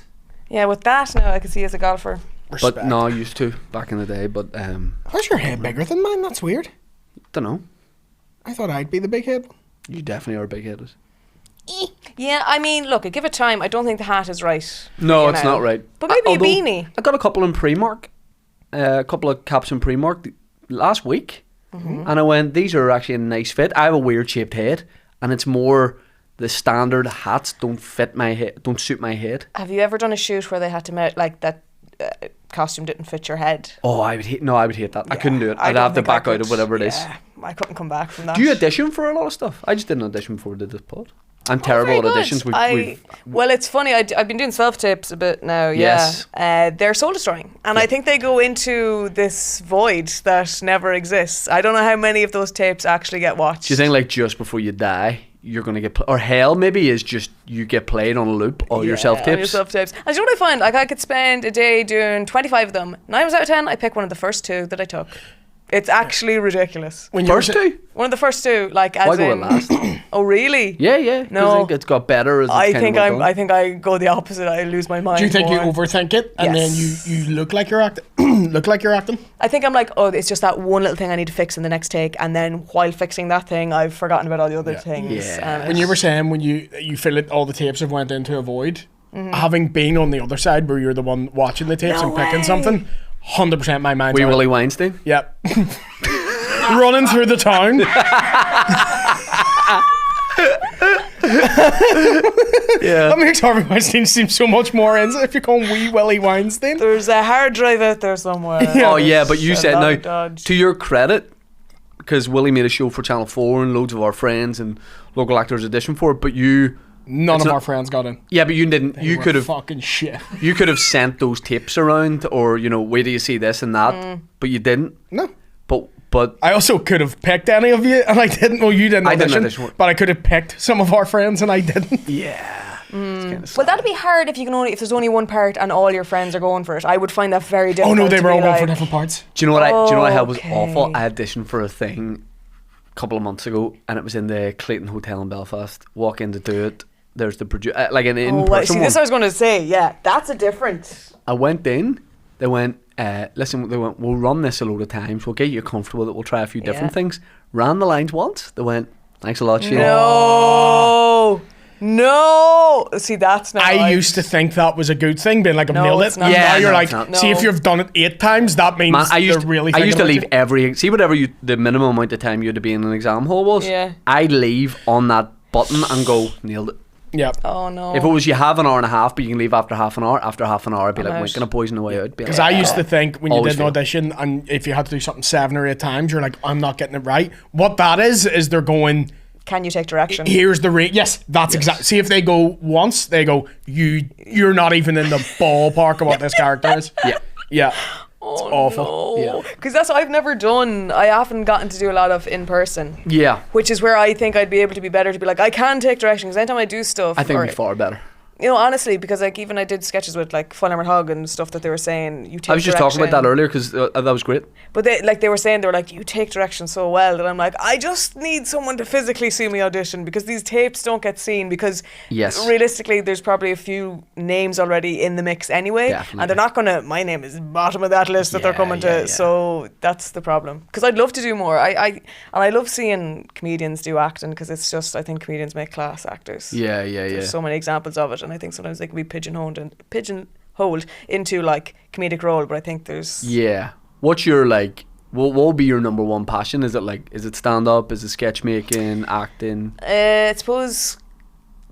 Speaker 5: yeah, with that now I can see you as a golfer.
Speaker 4: Respect.
Speaker 2: But no, I used to back in the day, but
Speaker 4: Why's your head bigger than mine? That's weird.
Speaker 2: don't know.
Speaker 4: I thought I'd be the big head.
Speaker 2: You definitely are big headed.
Speaker 5: Yeah, I mean, look, give it time. I don't think the hat is right.
Speaker 2: No,
Speaker 5: you
Speaker 2: it's
Speaker 5: know.
Speaker 2: not right.
Speaker 5: But maybe a
Speaker 2: Although,
Speaker 5: beanie.
Speaker 2: I got a couple in Primark, a couple of caps in Primark last week, and I went, these are actually a nice fit. I have a weird shaped head, and it's more the standard hats don't fit my head, don't suit my head.
Speaker 5: Have you ever done a shoot where they had to like that costume didn't fit your head?
Speaker 2: Oh, I would hate that. I couldn't do it.
Speaker 5: I
Speaker 2: I'd
Speaker 5: don't
Speaker 2: have to
Speaker 5: think I
Speaker 2: back out of
Speaker 5: could.
Speaker 2: whatever it is.
Speaker 5: Yeah, I couldn't come back from that.
Speaker 2: Do you audition for a lot of stuff? I just didn't audition before I did this pod. I'm terrible
Speaker 5: Oh, Very
Speaker 2: at
Speaker 5: good.
Speaker 2: auditions. We've
Speaker 5: well, it's funny. I've been doing self tapes a bit now.
Speaker 2: Yes.
Speaker 5: Yeah, they're soul destroying, and I think they go into this void that never exists. I don't know how many of those tapes actually get watched.
Speaker 2: do you think like just before you die, you're gonna get or hell maybe is just you get played on a loop all your self
Speaker 5: on your
Speaker 2: tapes?
Speaker 5: self-tapes. And you know what I find? Like I could spend a day doing 25 of them. 9 times out of 10, I pick one of the first 2 that I took. It's actually ridiculous.
Speaker 4: When you were
Speaker 2: First
Speaker 4: si-
Speaker 2: two?
Speaker 5: One of the first 2, like as
Speaker 2: Why go
Speaker 5: in.
Speaker 2: with last?
Speaker 5: Oh really?
Speaker 2: Yeah, yeah. 'cause
Speaker 5: No.
Speaker 2: I think it's got better. As it's
Speaker 5: I
Speaker 2: kind
Speaker 5: think
Speaker 2: of
Speaker 5: I'm.
Speaker 2: went
Speaker 5: I
Speaker 2: on.
Speaker 5: think I go the opposite. I lose my mind.
Speaker 4: Do you think you
Speaker 5: more.
Speaker 4: overthink it and
Speaker 5: Yes.
Speaker 4: then you look like you're acting? Look like you're acting?
Speaker 5: I think I'm like, oh, it's just that one little thing I need to fix in the next take, and then while fixing that thing, I've forgotten about all the other
Speaker 4: Yeah.
Speaker 5: things.
Speaker 2: Yeah.
Speaker 5: and
Speaker 4: When
Speaker 5: it's-
Speaker 4: you were saying when you feel it, all the tapes have went into a void. Having been on the other side where you're the one watching the tapes
Speaker 5: No
Speaker 4: and picking
Speaker 5: way.
Speaker 4: something, 100% my mind's
Speaker 2: Wee
Speaker 4: on it.
Speaker 2: Willie Weinstein.
Speaker 4: Yep. Running through the town.
Speaker 2: Yeah.
Speaker 4: That makes Harvey Weinstein seem so much more in if you're calling Wee Willie Weinstein.
Speaker 5: there's a hard drive out there somewhere.
Speaker 2: Oh yeah, but you
Speaker 5: There's
Speaker 2: said
Speaker 5: a lot
Speaker 2: now
Speaker 5: of dodge.
Speaker 2: to your credit, because Willie made a show for Channel 4 and loads of our friends and local actors audition for it, but you
Speaker 4: None
Speaker 2: It's
Speaker 4: of
Speaker 2: not-
Speaker 4: our friends got in.
Speaker 2: yeah, but you didn't.
Speaker 4: They
Speaker 2: You
Speaker 4: were
Speaker 2: could have
Speaker 4: fucking shit.
Speaker 2: you could have sent those tapes around, or wait till you see this and that, but you didn't.
Speaker 4: No.
Speaker 2: But
Speaker 4: I also could have picked any of you, and I didn't. Well, you didn't
Speaker 2: I didn't
Speaker 4: audition,
Speaker 2: audition.
Speaker 4: but I could have picked some of our friends, and I didn't.
Speaker 2: yeah, it's kinda
Speaker 5: Well, that'd be hard if if there's only one part and all your friends are going for it. I would find that very
Speaker 4: Oh
Speaker 5: difficult.
Speaker 4: no, they
Speaker 5: to
Speaker 4: were
Speaker 5: be
Speaker 4: all going for
Speaker 5: like-
Speaker 4: different parts.
Speaker 2: Do you know what I had was
Speaker 5: Okay.
Speaker 2: awful? I auditioned for a thing a couple of months ago, and it was in the Clayton Hotel in Belfast. Walk in to do it. There's the producer, like an
Speaker 5: Oh,
Speaker 2: in-person
Speaker 5: well, see,
Speaker 2: one.
Speaker 5: this I was going to say. Yeah, that's a different.
Speaker 2: I went in. They went, listen. They went, we'll run this a load of times. We'll get you comfortable with it. We'll try a few different
Speaker 5: Yeah.
Speaker 2: things. Ran the lines once. They went, thanks a lot, Shane.
Speaker 5: No. See, that's not.
Speaker 4: I used to think that was a good thing, being like, I've
Speaker 5: No,
Speaker 4: nailed
Speaker 5: it's
Speaker 4: it.
Speaker 5: not.
Speaker 4: And
Speaker 2: Yeah,
Speaker 4: now you're
Speaker 2: no,
Speaker 4: like,
Speaker 2: it's not.
Speaker 4: see, if
Speaker 5: No.
Speaker 4: you've done it 8 times, that means
Speaker 2: Man, I used
Speaker 4: they're really
Speaker 2: I used to
Speaker 4: thinking
Speaker 2: leave
Speaker 4: about you.
Speaker 2: every see whatever the minimum amount of time you had to be in an exam hall was.
Speaker 5: Yeah.
Speaker 2: I'd leave on that button and go nailed it.
Speaker 4: Yeah.
Speaker 5: Oh no.
Speaker 2: If it was you have an hour and a half, but you can leave after half an hour. After half an hour, I'd be
Speaker 5: I'm
Speaker 2: like,
Speaker 5: out.
Speaker 2: we're gonna poison the way out.
Speaker 4: Because I used to think when you
Speaker 2: Always
Speaker 4: did an
Speaker 2: fail.
Speaker 4: audition, and if you had to do something 7 or 8 times, you're like, I'm not getting it right. What that is they're going,
Speaker 5: Can you take direction?
Speaker 4: here's the rate. Yes, that's exactly. See, if they go once, they go, you're not even in the ballpark of what this character is.
Speaker 2: Yeah.
Speaker 4: Yeah. It's awful.
Speaker 2: Yeah.
Speaker 5: Because that's what I've never done. I haven't gotten to do a lot of in person.
Speaker 2: Yeah.
Speaker 5: Which is where I think I'd be able to be better to be like, I can take direction. Because anytime I do stuff.
Speaker 2: I think
Speaker 5: or-
Speaker 2: it'd be far better.
Speaker 5: You know, honestly, because like even I did sketches with like Fulham Hog and stuff that they were saying you take
Speaker 2: I was just talking about
Speaker 5: direction.
Speaker 2: that earlier because that was great.
Speaker 5: But they were saying, they were like, you take direction so well that I'm like, I just need someone to physically see me audition because these tapes don't get seen because
Speaker 2: Yes.
Speaker 5: realistically there's probably a few names already in the mix anyway.
Speaker 2: Definitely.
Speaker 5: And they're not going to, my name is bottom of that list that they're
Speaker 2: Yeah,
Speaker 5: coming
Speaker 2: yeah,
Speaker 5: to.
Speaker 2: yeah.
Speaker 5: So that's the problem. Because I'd love to do more. And I love seeing comedians do acting because it's just, I think comedians make class actors.
Speaker 2: Yeah.
Speaker 5: There's so many examples of it, and I think sometimes they can be pigeonholed into like comedic role, but I think there's
Speaker 2: Yeah. What's your like? What will be your number one passion? Is it stand up? Is it sketch making, acting?
Speaker 5: I suppose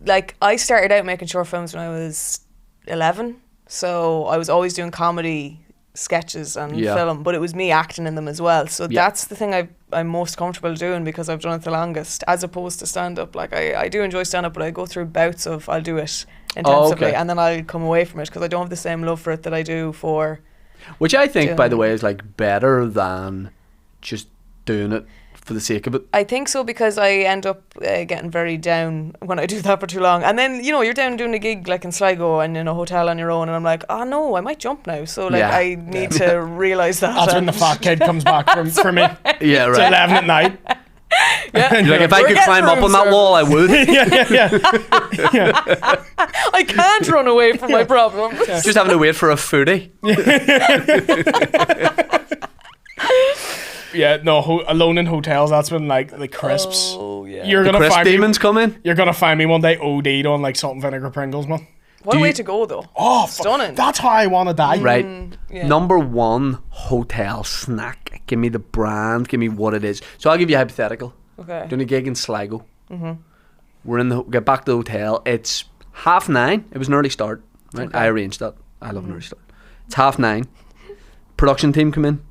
Speaker 5: like I started out making short films when I was 11, so I was always doing comedy sketches and
Speaker 2: Yeah.
Speaker 5: film, but it was me acting in them as well. So
Speaker 2: Yeah.
Speaker 5: that's the thing I'm most comfortable doing because I've done it the longest, as opposed to stand up. Like I do enjoy stand up, but I go through bouts of I'll do it intensively
Speaker 2: okay.
Speaker 5: and then I'll come away from it because I don't have the same love for it that I do for.
Speaker 2: Which I think, by the
Speaker 5: Doing-
Speaker 2: way, is like better than just doing it for the sake of it.
Speaker 5: I think so because I end up getting very down when I do that for too long. And then, you know, you're down doing a gig like in Sligo and in a hotel on your own and I'm like, oh no, I might jump now. So like
Speaker 2: Yeah.
Speaker 5: I need to realise that.
Speaker 4: That's when the
Speaker 5: and-
Speaker 4: fat kid comes back for me.
Speaker 2: Yeah,
Speaker 4: It's
Speaker 2: right.
Speaker 4: 11 at night.
Speaker 5: Yeah.
Speaker 2: You're like, if I
Speaker 5: We're
Speaker 2: could
Speaker 5: getting
Speaker 2: climb up
Speaker 5: room
Speaker 2: on that
Speaker 5: service.
Speaker 2: wall, I would.
Speaker 5: I can't run away from my problem.
Speaker 2: Just having to wait for a foodie.
Speaker 4: Yeah, no, alone in hotels, that's when like the crisps.
Speaker 5: Oh, yeah.
Speaker 4: You're
Speaker 2: The
Speaker 4: gonna
Speaker 2: crisp
Speaker 4: find
Speaker 2: demons
Speaker 4: me,
Speaker 2: come in.
Speaker 4: You're gonna find me one day OD'd on like salt and vinegar Pringles, man.
Speaker 5: What
Speaker 2: Do
Speaker 5: a way
Speaker 2: you-
Speaker 5: to go though.
Speaker 4: Oh,
Speaker 5: Stunning.
Speaker 4: That's how I want to die.
Speaker 2: Right.
Speaker 5: yeah.
Speaker 2: Number one hotel snack. Give me the brand. Give me what it is. So I'll give you a hypothetical.
Speaker 5: Okay.
Speaker 2: Doing a gig in Sligo. We're in the get back to the hotel. It's 9:30. It was an early start. Right.
Speaker 5: Okay.
Speaker 2: I arranged that. I love an early start. It's 9:30. Production team come in.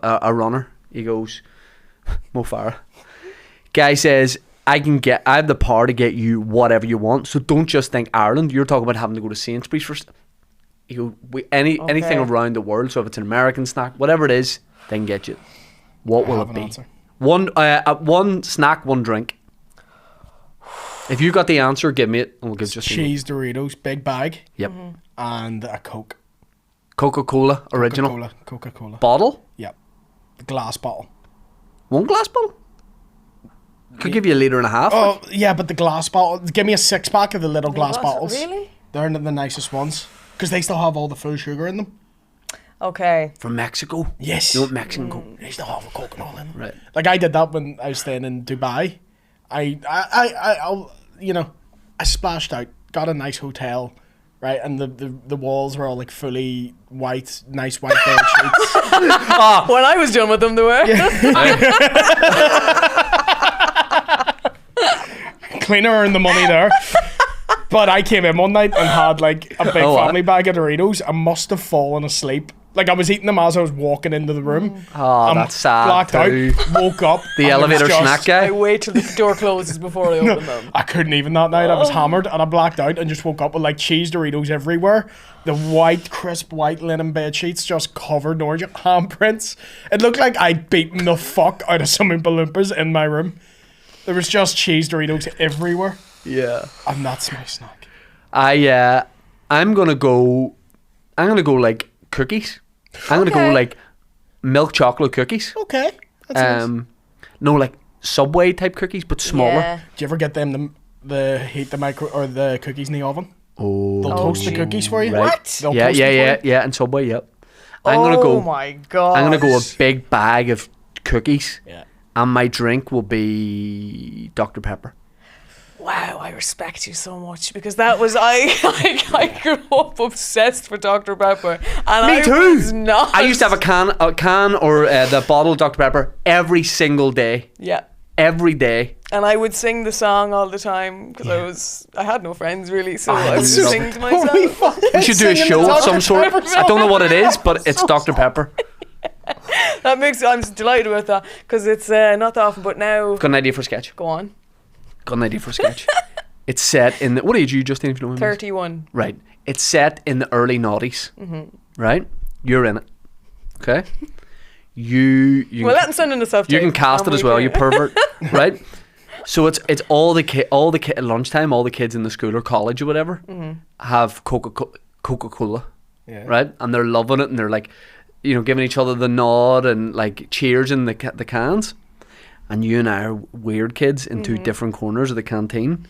Speaker 2: A runner. He goes, Mo Farah. Guy says, I have the power to get you whatever you want. So don't just think Ireland. You're talking about having to go to Sainsbury's for. He goes, anything around the world. So if it's an American snack, whatever it is, they can get you. What will
Speaker 4: have
Speaker 2: it
Speaker 4: an
Speaker 2: be?
Speaker 4: answer.
Speaker 2: One snack, one drink. If you got the answer, give me it, and we'll give just
Speaker 4: Cheese Doritos, big bag,
Speaker 2: Yep.
Speaker 4: and a Coke.
Speaker 2: Coca-Cola original
Speaker 4: Coca-Cola.
Speaker 2: bottle.
Speaker 4: Yep. The glass bottle.
Speaker 2: One glass bottle. Could give you a litre and a half.
Speaker 4: Oh, yeah, but the glass bottle. Give me a 6-pack of the little glass
Speaker 5: What?
Speaker 4: bottles.
Speaker 5: Really?
Speaker 4: They're the nicest ones. Because they still have all the full sugar in them.
Speaker 5: Okay.
Speaker 2: From Mexico.
Speaker 4: Yes.
Speaker 2: You want Mexican Coke?
Speaker 4: They still have a Coke and all in them.
Speaker 2: Right.
Speaker 4: Like I did that when I was staying in Dubai. I splashed out, got a nice hotel, right, and the walls were all like fully white, nice white bed sheets.
Speaker 5: When I was done with them, they were.
Speaker 4: Cleaner earned the money there. But I came in one night and had like a big family bag of Doritos. I must have fallen asleep. Like I was eating them as I was walking into the room.
Speaker 2: Oh, that's sad
Speaker 4: Blacked
Speaker 2: too.
Speaker 4: out, woke up.
Speaker 2: The
Speaker 4: and it was
Speaker 2: elevator
Speaker 4: just-
Speaker 2: snack guy.
Speaker 5: I wait till the door closes before I open them.
Speaker 4: I couldn't even that night. I was hammered and I blacked out and just woke up with like cheese Doritos everywhere. The white, crisp white linen bed sheets just covered in orange handprints. It looked like I'd beaten the fuck out of some Oompa Loompas in my room. There was just cheese Doritos everywhere.
Speaker 2: Yeah.
Speaker 4: And that's my snack.
Speaker 2: I'm gonna go like cookies. I'm gonna go
Speaker 5: Okay.
Speaker 2: like milk chocolate cookies.
Speaker 4: Okay. That's nice.
Speaker 2: No, like Subway type cookies, but smaller.
Speaker 5: Yeah.
Speaker 4: Do you ever get them the heat the micro or the cookies in the oven?
Speaker 2: Oh,
Speaker 4: They'll toast the cookies for you.
Speaker 2: right.
Speaker 5: What?
Speaker 4: They'll
Speaker 2: Yeah,
Speaker 4: toast
Speaker 2: yeah,
Speaker 4: them
Speaker 2: yeah,
Speaker 4: for you.
Speaker 2: yeah. And Subway, yep. I'm gonna go.
Speaker 5: Oh my god.
Speaker 2: I'm gonna go a big bag of cookies,
Speaker 4: Yeah.
Speaker 2: and my drink will be Dr Pepper.
Speaker 5: Wow, I respect you so much because that was I grew up obsessed with Dr Pepper, and
Speaker 2: Me
Speaker 5: I
Speaker 2: too.
Speaker 5: was not.
Speaker 2: I used to have a can or the bottle of Dr Pepper every single day.
Speaker 5: Yeah,
Speaker 2: Every day.
Speaker 5: and I would sing the song all the time because I had no friends really, so
Speaker 2: I
Speaker 5: I would just
Speaker 2: love
Speaker 5: sing
Speaker 2: it.
Speaker 5: to myself.
Speaker 2: We should do a show of some sort. I don't know what it is, but it's Dr Pepper.
Speaker 5: That makes I'm delighted with that because it's not that often, but now
Speaker 2: Got an idea for a sketch.
Speaker 5: go on.
Speaker 2: Got an idea for a sketch. It's set in the... What age are you, Justine, if you don't mind me asking?
Speaker 5: 31.
Speaker 2: Right. It's set in the early noughties. Right? You're in it. Okay? You
Speaker 5: Well, let him send in the stuff.
Speaker 2: you can cast it as well, you pervert. Right? So it's all the at lunchtime, all the kids in the school or college or whatever have Coca-Cola,
Speaker 4: Yeah.
Speaker 2: right? And they're loving it, and they're like, giving each other the nod and like cheers in the cans. And you and I are weird kids in two different corners of the canteen,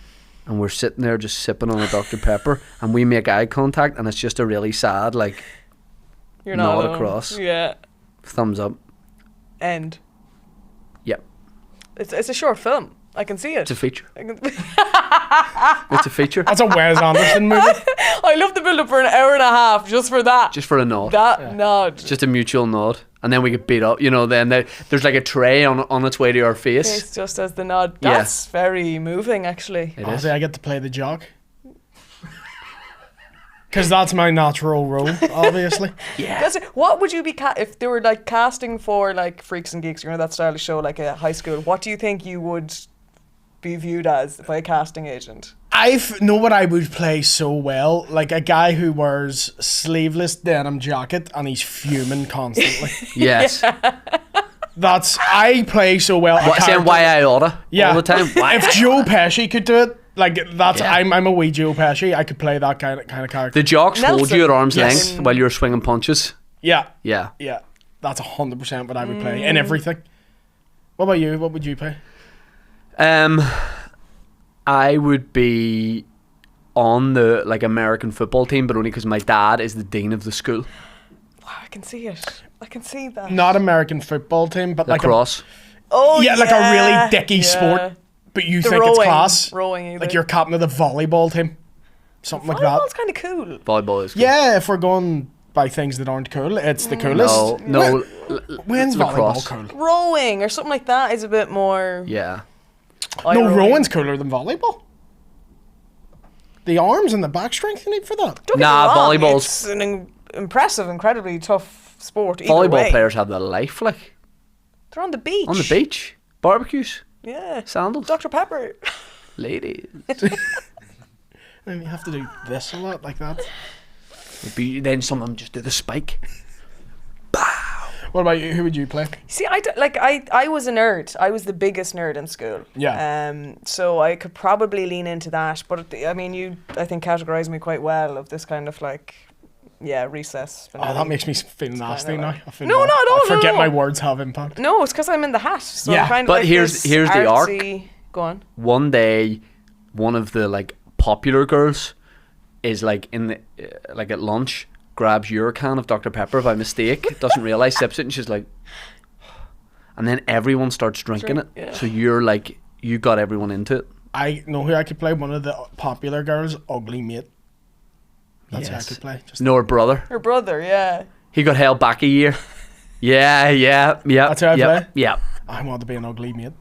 Speaker 2: and we're sitting there just sipping on a Dr. Pepper, and we make eye contact, and it's just a really sad like
Speaker 5: You're not
Speaker 2: nod
Speaker 5: alone.
Speaker 2: across,
Speaker 5: Yeah.
Speaker 2: thumbs up.
Speaker 5: End.
Speaker 2: Yep,
Speaker 5: It's a short film. I can see it.
Speaker 2: it's a feature.
Speaker 5: I can-
Speaker 2: It's a feature.
Speaker 4: That's a Wes Anderson movie.
Speaker 5: I love the build up for an hour and a half just for that.
Speaker 2: Just for a nod.
Speaker 5: That nod.
Speaker 2: Just a mutual nod, and then we get beat up. Then there's like a tray on its way to our face.
Speaker 5: It's just as the nod.
Speaker 2: Yeah.
Speaker 5: That's very moving, actually.
Speaker 2: It is.
Speaker 4: Obviously, I get to play the jock. Because that's my natural role, obviously.
Speaker 2: Yeah.
Speaker 5: That's it. What would you be if they were like casting for like Freaks and Geeks, that style of show, like a high school? What do you think you would be viewed as by a casting agent?
Speaker 4: I know what I would play so well. Like a guy who wears sleeveless denim jacket and he's fuming constantly.
Speaker 2: Yes.
Speaker 4: I play so well.
Speaker 2: Saying why I oughta all the time. Why
Speaker 4: If Joe Pesci could do it, I'm a wee Joe Pesci. I could play that kind of character.
Speaker 2: The jocks hold
Speaker 5: Nelson.
Speaker 2: you at arm's
Speaker 4: Yes.
Speaker 2: length while you're swinging punches.
Speaker 4: Yeah,
Speaker 2: Yeah.
Speaker 4: that's 100% what I would play in everything. What about you? What would you play?
Speaker 2: I would be on the American football team, but only because my dad is the dean of the school.
Speaker 5: Wow, I can see it. I can see that.
Speaker 4: Not American football team, but
Speaker 2: Lacrosse.
Speaker 5: Oh
Speaker 4: like a really dicky sport. But you think it's class.
Speaker 5: Rowing either.
Speaker 4: Like you're captain of the volleyball team. Something like that.
Speaker 5: Volleyball's kind of cool.
Speaker 2: Volleyball is good.
Speaker 4: Yeah, if we're going by things that aren't cool, it's the coolest.
Speaker 2: No.
Speaker 4: When's
Speaker 2: lacrosse.
Speaker 4: volleyball cool?
Speaker 5: Rowing or something like that is a bit more.
Speaker 2: Yeah.
Speaker 4: No, rowing's cooler than volleyball. The arms and the back strength you need for that.
Speaker 5: Don't get
Speaker 2: Nah,
Speaker 5: me wrong,
Speaker 2: volleyball's-
Speaker 5: It's an impressive, incredibly tough sport. Either
Speaker 2: Volleyball
Speaker 5: way.
Speaker 2: players have the life, like,
Speaker 5: They're on the beach.
Speaker 2: on the beach. Barbecues.
Speaker 5: Yeah.
Speaker 2: Sandals.
Speaker 5: Dr. Pepper.
Speaker 2: Ladies.
Speaker 4: And you have to do this a lot like that.
Speaker 2: Then some of them just do the spike.
Speaker 4: What about you? Who would you play?
Speaker 5: See, I was a nerd. I was the biggest nerd in school.
Speaker 4: Yeah.
Speaker 5: So I could probably lean into that. But I mean, I think categorise me quite well of this kind of recess.
Speaker 4: Oh, that makes me feel nasty
Speaker 5: kinda
Speaker 4: now.
Speaker 5: like-
Speaker 4: I feel
Speaker 5: No,
Speaker 4: bad.
Speaker 5: no,
Speaker 4: I forget
Speaker 5: no.
Speaker 4: my words have impact.
Speaker 5: No, it's because I'm in the hat. So
Speaker 4: Yeah,
Speaker 5: I'm kind of
Speaker 2: but
Speaker 5: like
Speaker 2: here's
Speaker 5: this
Speaker 2: the arc.
Speaker 5: artsy- Go on.
Speaker 2: One day, one of the popular girls is in the at lunch, grabs your can of Dr. Pepper by mistake, doesn't realise, sips it, and she's like, and then everyone starts drinking it.
Speaker 5: Yeah.
Speaker 2: So you're you got everyone into it.
Speaker 4: I know who I could play. One of the popular girls, Ugly Mate. That's who I
Speaker 2: Yes.
Speaker 4: could play. Just
Speaker 2: No, her brother.
Speaker 5: Her brother, yeah.
Speaker 2: He got held back a year. Yeah.
Speaker 4: That's who I play?
Speaker 2: Yeah.
Speaker 4: I want to be an ugly mate.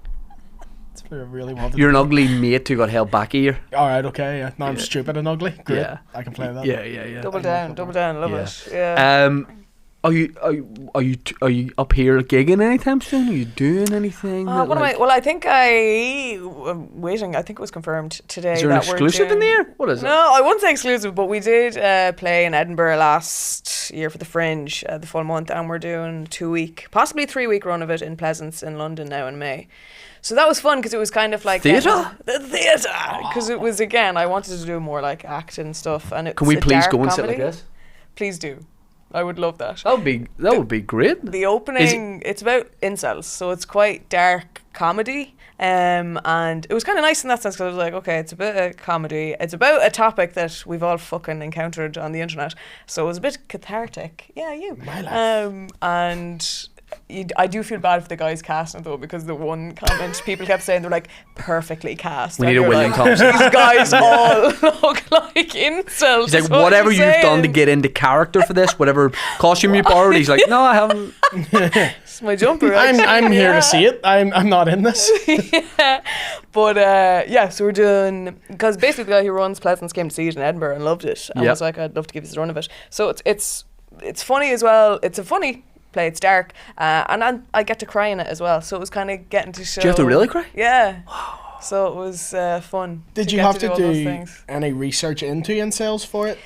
Speaker 4: That's what I really wanted.
Speaker 2: You're an ugly mate who got held back a year.
Speaker 4: All right, okay, yeah. No, I'm stupid and ugly. Great.
Speaker 2: Yeah.
Speaker 4: I can play that.
Speaker 2: Yeah.
Speaker 5: Double down, love
Speaker 2: Yeah.
Speaker 5: it. Yeah.
Speaker 2: Are you up here gigging anytime soon? Are you doing anything?
Speaker 5: What am I? Well, I think I'm waiting. I think it was confirmed today.
Speaker 2: Is there an
Speaker 5: that we're
Speaker 2: exclusive in the
Speaker 5: doing-
Speaker 2: air? What is it?
Speaker 5: No, I wouldn't say exclusive, but we did play in Edinburgh last year for the Fringe, the full month, and we're doing 2-week, possibly 3-week run of it in Pleasance in London now in May. So that was fun because it was kind of like
Speaker 2: Theatre?
Speaker 5: the theatre, because it was again. I wanted to do more like acting stuff, and it's
Speaker 2: Can we
Speaker 5: a
Speaker 2: please
Speaker 5: dark
Speaker 2: go and sit
Speaker 5: comedy.
Speaker 2: like this?
Speaker 5: Please do. I would love that.
Speaker 2: That would be great.
Speaker 5: The opening, it's about incels, so it's quite dark comedy. And it was kind of nice in that sense because I was like, okay, it's a bit of comedy. It's about a topic that we've all fucking encountered on the internet. So it was a bit cathartic. Yeah, you.
Speaker 4: My life.
Speaker 5: And I do feel bad for the guys casting though, because the one comment people kept saying, they're like, perfectly cast.
Speaker 2: We
Speaker 5: And
Speaker 2: need a
Speaker 5: you're
Speaker 2: William
Speaker 5: like,
Speaker 2: Thompson.
Speaker 5: These guys all look like incels.
Speaker 2: He's like,
Speaker 5: is what
Speaker 2: whatever
Speaker 5: you're
Speaker 2: you've done to
Speaker 5: saying.
Speaker 2: get into character for this, whatever costume you borrowed. He's like, no, I haven't.
Speaker 5: It's my jumper.
Speaker 4: I'm
Speaker 5: actually,
Speaker 4: here
Speaker 5: yeah.
Speaker 4: to see it. I'm not in this.
Speaker 5: Yeah. But so we're doing, because basically the guy who runs Pleasance came to see it in Edinburgh and loved it, and
Speaker 2: Yep.
Speaker 5: was like, I'd love to give you the run of it. So it's funny as well. It's a funny play. It's dark, and I get to cry in it as well. So it was kind of getting to show.
Speaker 2: Do you have to really cry?
Speaker 5: Yeah. So it was fun.
Speaker 4: Did you
Speaker 5: get
Speaker 4: have
Speaker 5: to
Speaker 4: to
Speaker 5: all those
Speaker 4: do
Speaker 5: things.
Speaker 4: any research into incels for it?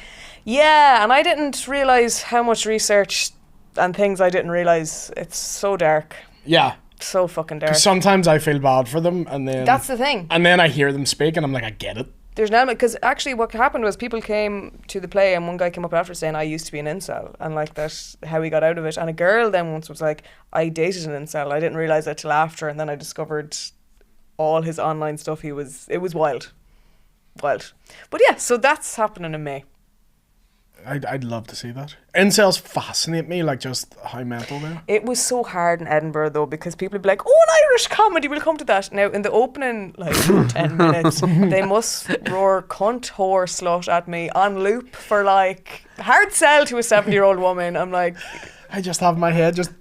Speaker 5: Yeah, and I didn't realise how much research and things I didn't realise. It's so dark.
Speaker 4: Yeah.
Speaker 5: So fucking dark.
Speaker 4: Sometimes I feel bad for them, and then
Speaker 5: That's the thing.
Speaker 4: And then I hear them speak, and I'm like, I get it.
Speaker 5: There's an element, because actually what happened was people came to the play and one guy came up after saying, I used to be an incel, and like that's how he got out of it. And a girl then once was like, I dated an incel. I didn't realise that till after, and then I discovered all his online stuff. It was wild. But yeah, so that's happening in May.
Speaker 4: I'd love to see that. Incels fascinate me, like just how mental they are.
Speaker 5: It was so hard in Edinburgh though, because people would be like, oh, an Irish comedy, we'll come to that. Now in the opening like 10 minutes they must roar cunt, whore, slut at me on loop for like hard sell to a 70-year-old woman. I'm like,
Speaker 4: I just have in my head just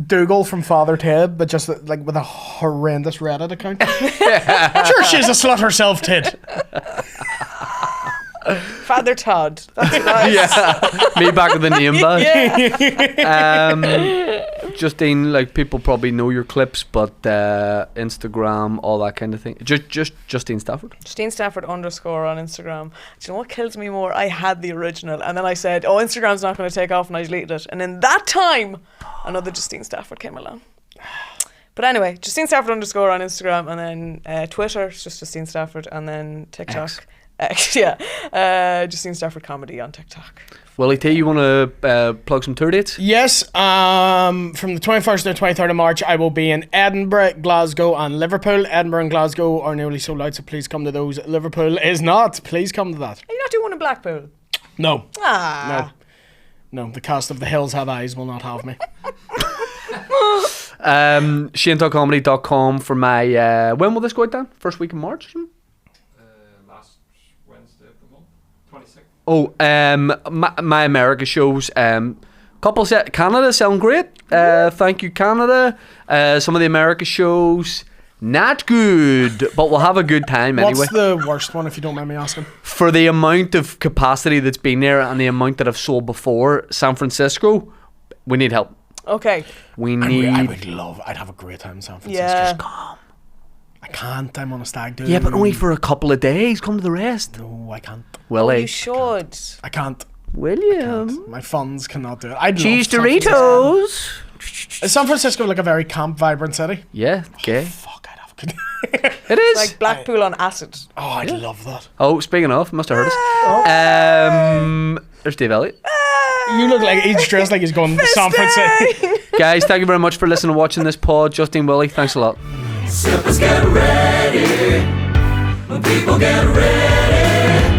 Speaker 4: Dougal from Father Ted, but just like with a horrendous Reddit account. Sure, she's a slut herself, Ted.
Speaker 5: Father Todd. That's nice.
Speaker 2: Yeah, me back with the name badge.
Speaker 5: Yeah.
Speaker 2: Justine, like people probably know your clips, but Instagram, all that kind of thing. Just Justine Stafford.
Speaker 5: Justine Stafford _ on Instagram. Do you know what kills me more? I had the original and then I said, oh, Instagram's not going to take off, and I deleted it. And in that time, another Justine Stafford came along. But anyway, Justine Stafford _ on Instagram, and then Twitter, it's just Justine Stafford, and then TikTok. Yeah. Justine Stafford Comedy on TikTok.
Speaker 2: Willie T, you want to plug some tour dates?
Speaker 4: Yes, from the 21st to the 23rd of March, I will be in Edinburgh, Glasgow and Liverpool. Edinburgh and Glasgow are nearly sold out, so please come to those. Liverpool is not. Please come to that.
Speaker 5: Are you not doing one in Blackpool?
Speaker 4: No.
Speaker 5: Ah.
Speaker 4: No, the cast of The Hills Have Eyes will not have me.
Speaker 2: ShaneTalkComedy.com for my... when will this go out, Dan? First week in March or something?
Speaker 1: Last Wednesday of the month, 26th.
Speaker 2: Oh, my America shows. Canada selling great. Thank you, Canada. Some of the America shows not good, but we'll have a good time anyway.
Speaker 4: What's the worst one, if you don't mind me asking?
Speaker 2: For the amount of capacity that's been there and the amount that I've sold before, San Francisco, we need help.
Speaker 5: Okay.
Speaker 4: I'd have a great time in San Francisco.
Speaker 5: Yeah.
Speaker 4: Just come. I can't. I'm on a stag do.
Speaker 2: Yeah, but only for a couple of days. Come to the rest.
Speaker 4: No, I can't.
Speaker 2: Willie.
Speaker 5: You should.
Speaker 4: I can't.
Speaker 2: William.
Speaker 4: My funds cannot do it. I'd
Speaker 2: Cheese
Speaker 4: love San Francisco.
Speaker 2: Doritos.
Speaker 4: Is San Francisco like a very camp, vibrant city?
Speaker 2: Yeah, okay.
Speaker 4: Fuck, I'd have a good.
Speaker 2: It is.
Speaker 5: Like Blackpool on acid.
Speaker 4: Oh, I'd love that.
Speaker 2: Oh, speaking of, must have heard us. There's Dave Elliott.
Speaker 4: You look like he's dressed like he's going to San Francisco.
Speaker 2: Guys, thank you very much for listening and watching this pod. Justine, Willie, thanks a lot.
Speaker 3: Sippers get ready. When people get ready.